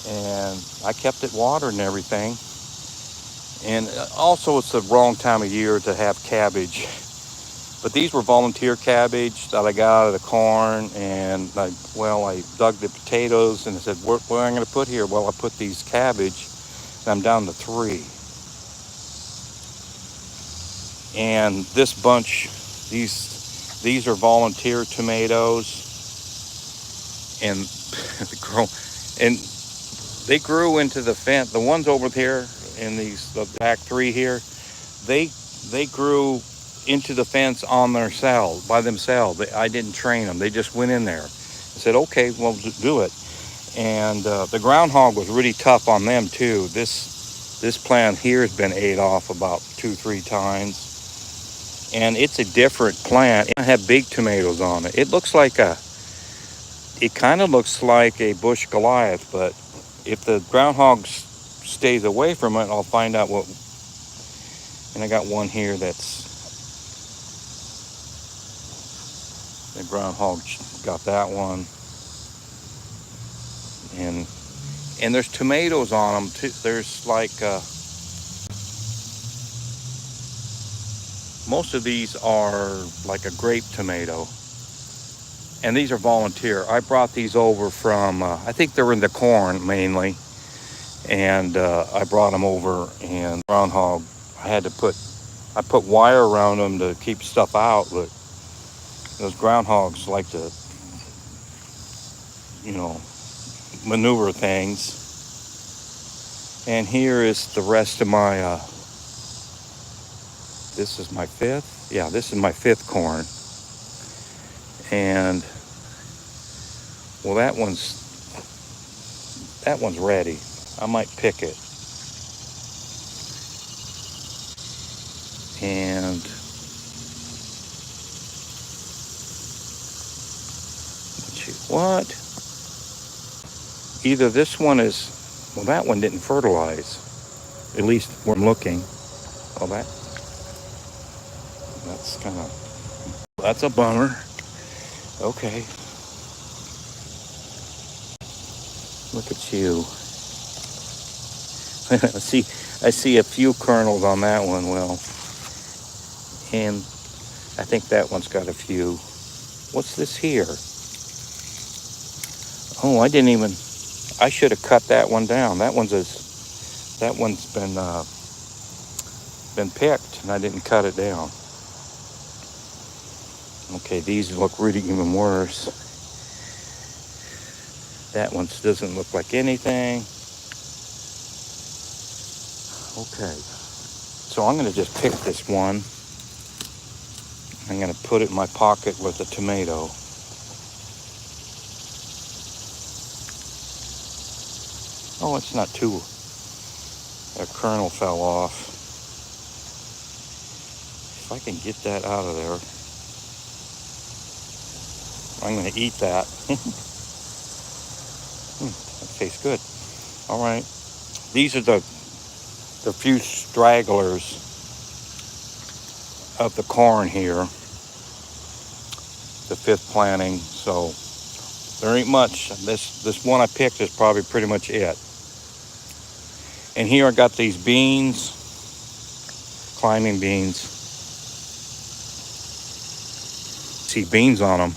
and I kept it watered and everything. And also, it's the wrong time of year to have cabbage. But these were volunteer cabbage that I got out of the corn, and I dug the potatoes and I said, what am I going to put here? Well, I put these cabbage, and I'm down to 3. And this bunch, these are volunteer tomatoes, and they grew into the fence. The ones over here in the back 3 here, they grew into the fence by themselves. I didn't train them. They just went in there. I said, okay, well, do it. And the groundhog was really tough on them too. This plant here has been ate off about 2-3 times. And it's a different plant. It have big tomatoes on it. It kind of looks like a bush Goliath, but if the groundhog stays away from it, I'll find out what. And I got 1 here that's the groundhog got that one. And there's tomatoes on them too. There's most of these are like a grape tomato, and these are volunteer. I brought these over from I think they're in the corn mainly, and I brought them over. And groundhog, I put wire around them to keep stuff out, but those groundhogs like to maneuver things. And here is the rest of my this is my 5th. Yeah, this is my 5th corn. And well, that one's ready. I might pick it. And what? Either this one is, well, that one didn't fertilize. At least where I'm looking. Oh, that's a bummer. Okay. Look at you. I see a few kernels on that one. Well, and I think that one's got a few. What's this here? Oh, I should have cut that one down. That one's been picked, and I didn't cut it down. Okay, these look really even worse. That one doesn't look like anything. Okay, so I'm going to just pick this one. I'm going to put it in my pocket with a tomato. Oh, it's not too. That kernel fell off. If I can get that out of there, I'm going to eat that. That tastes good. All right. These are the few stragglers of the corn here. The 5th planting. So there ain't much. This one I picked is probably pretty much it. And here I got these beans, climbing beans. See beans on them.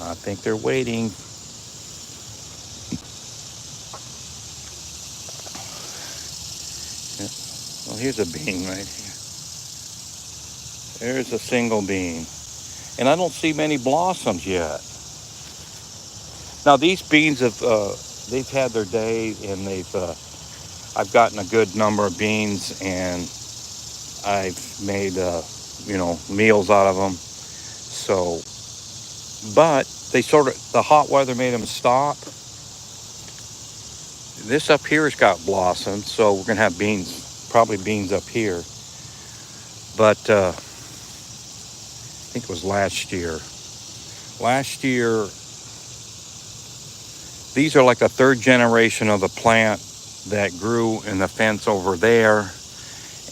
I think they're waiting. Well, here's a bean right here. There's a single bean. And I don't see many blossoms yet. Now these beans they've had their day, and I've gotten a good number of beans, and I've made meals out of them. So, but the hot weather made them stop. This up here has got blossomed, so we're gonna have beans, probably beans up here. But I think it was last year. Last year, these are like the third generation of the plant that grew in the fence over there,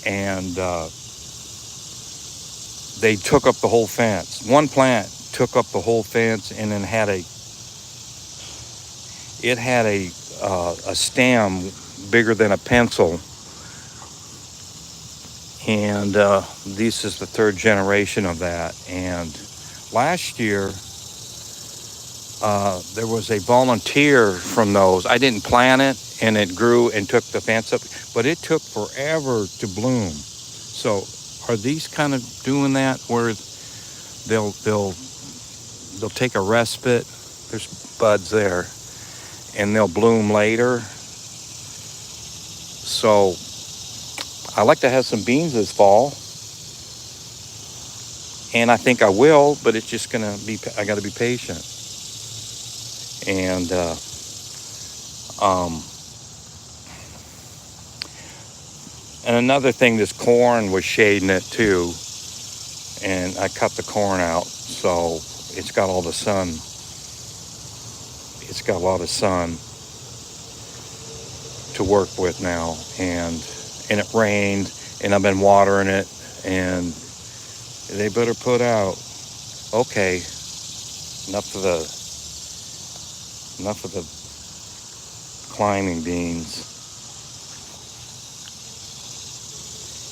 and they took up the whole fence. One plant took up the whole fence, and then had a stem bigger than a pencil. And this is the third generation of that. And last year, there was a volunteer from those. I didn't plant it, and it grew and took the fence up, but it took forever to bloom. So are these kind of doing that, where they'll take a respite? There's buds there, and they'll bloom later. So I like to have some beans this fall, and I think I will, but it's just gonna be, I gotta be patient. And and another thing, this corn was shading it too, and I cut the corn out, so it's got all the sun. It's got a lot of sun to work with now, and it rained, and I've been watering it, and they better put out. Okay, enough of the climbing beans.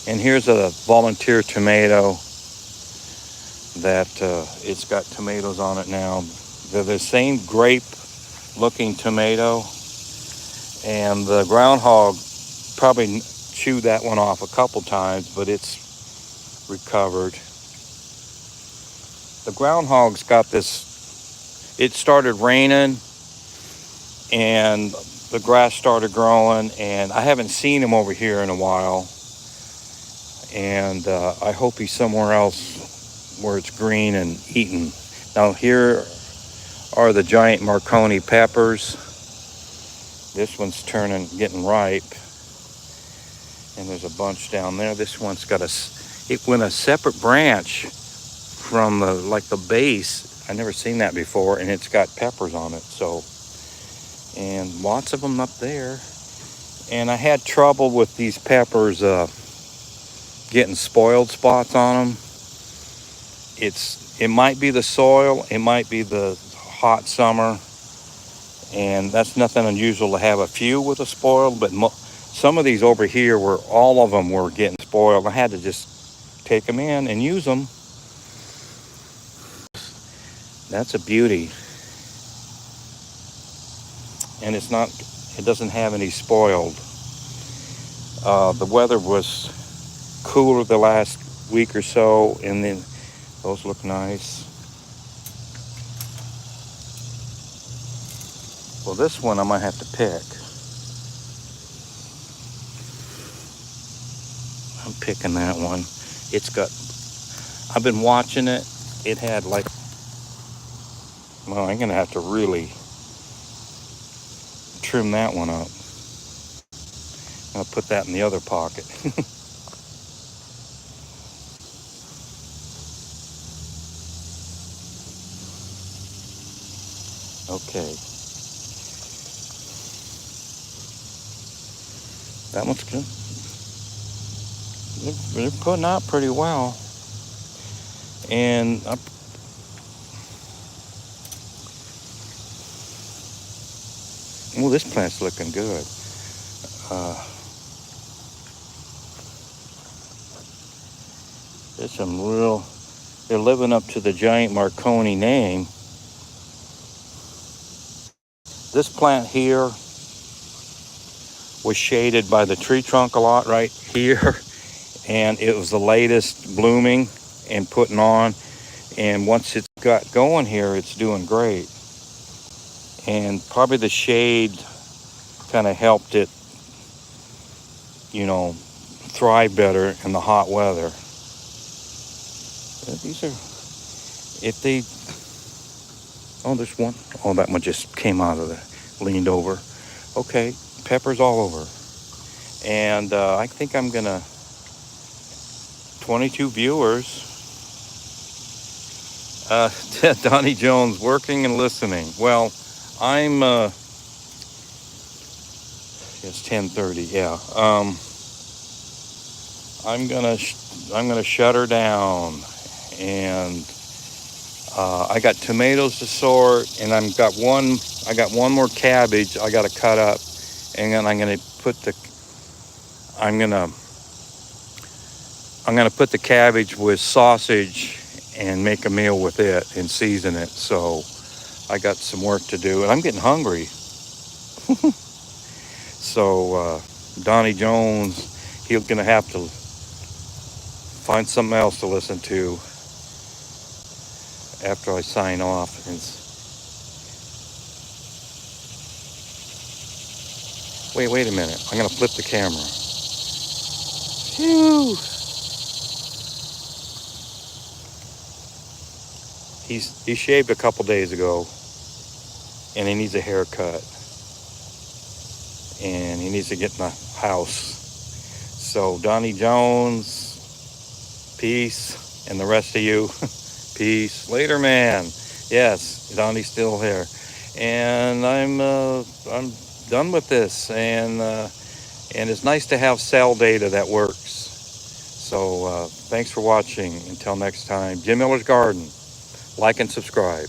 And here's a volunteer tomato that it's got tomatoes on it now. They're the same grape looking tomato, and the groundhog probably chewed that one off a couple times, but it's recovered. The groundhog's got this, it started raining and the grass started growing, and I haven't seen him over here in a while. And I hope he's somewhere else where it's green and eaten. Now here are the giant Marconi peppers. This one's getting ripe. And there's a bunch down there. This one's got it went a separate branch from the base. I never seen that before, and it's got peppers on it. So, and lots of them up there. And I had trouble with these peppers getting spoiled spots on them. It might be the soil, it might be the hot summer, and that's nothing unusual to have a few with a spoiled, but some of these over here all of them were getting spoiled. I had to just take them in and use them. That's a beauty. And it doesn't have any spoiled. The weather was cooler the last week or so, and then those look nice. Well, this one I might have to pick. I'm picking that one. I've been watching it. It had I'm gonna have to really trim that one up. I'll put that in the other pocket. Okay. That one's good. They're putting out pretty well. And this plant's looking good. They're living up to the giant Marconi name. This plant here was shaded by the tree trunk a lot right here, and it was the latest blooming and putting on, and once it's got going here, it's doing great. And probably the shade kind of helped it, thrive better in the hot weather. if they, oh, there's one. Oh, that one just came out of the, leaned over. Okay, peppers all over. And I think I'm gonna, 22 viewers. Uh, Donnie Jones working and listening. Well, I'm, it's 10:30. Yeah. I'm gonna shut her down, and I got tomatoes to sort, and I got one more cabbage I got to cut up, and then I'm gonna I'm gonna put the cabbage with sausage and make a meal with it and season it. So I got some work to do, and I'm getting hungry. So Donnie Jones, he's gonna have to find something else to listen to after I sign off. And wait a minute. I'm gonna flip the camera. Phew. He shaved a couple days ago, and he needs a haircut, and he needs to get in the house. So Donnie Jones, peace, and the rest of you, peace. Later, man. Yes, Donnie's still here, and I'm done with this, and it's nice to have cell data that works. So thanks for watching. Until next time, Jim Miller's Garden. Like and subscribe.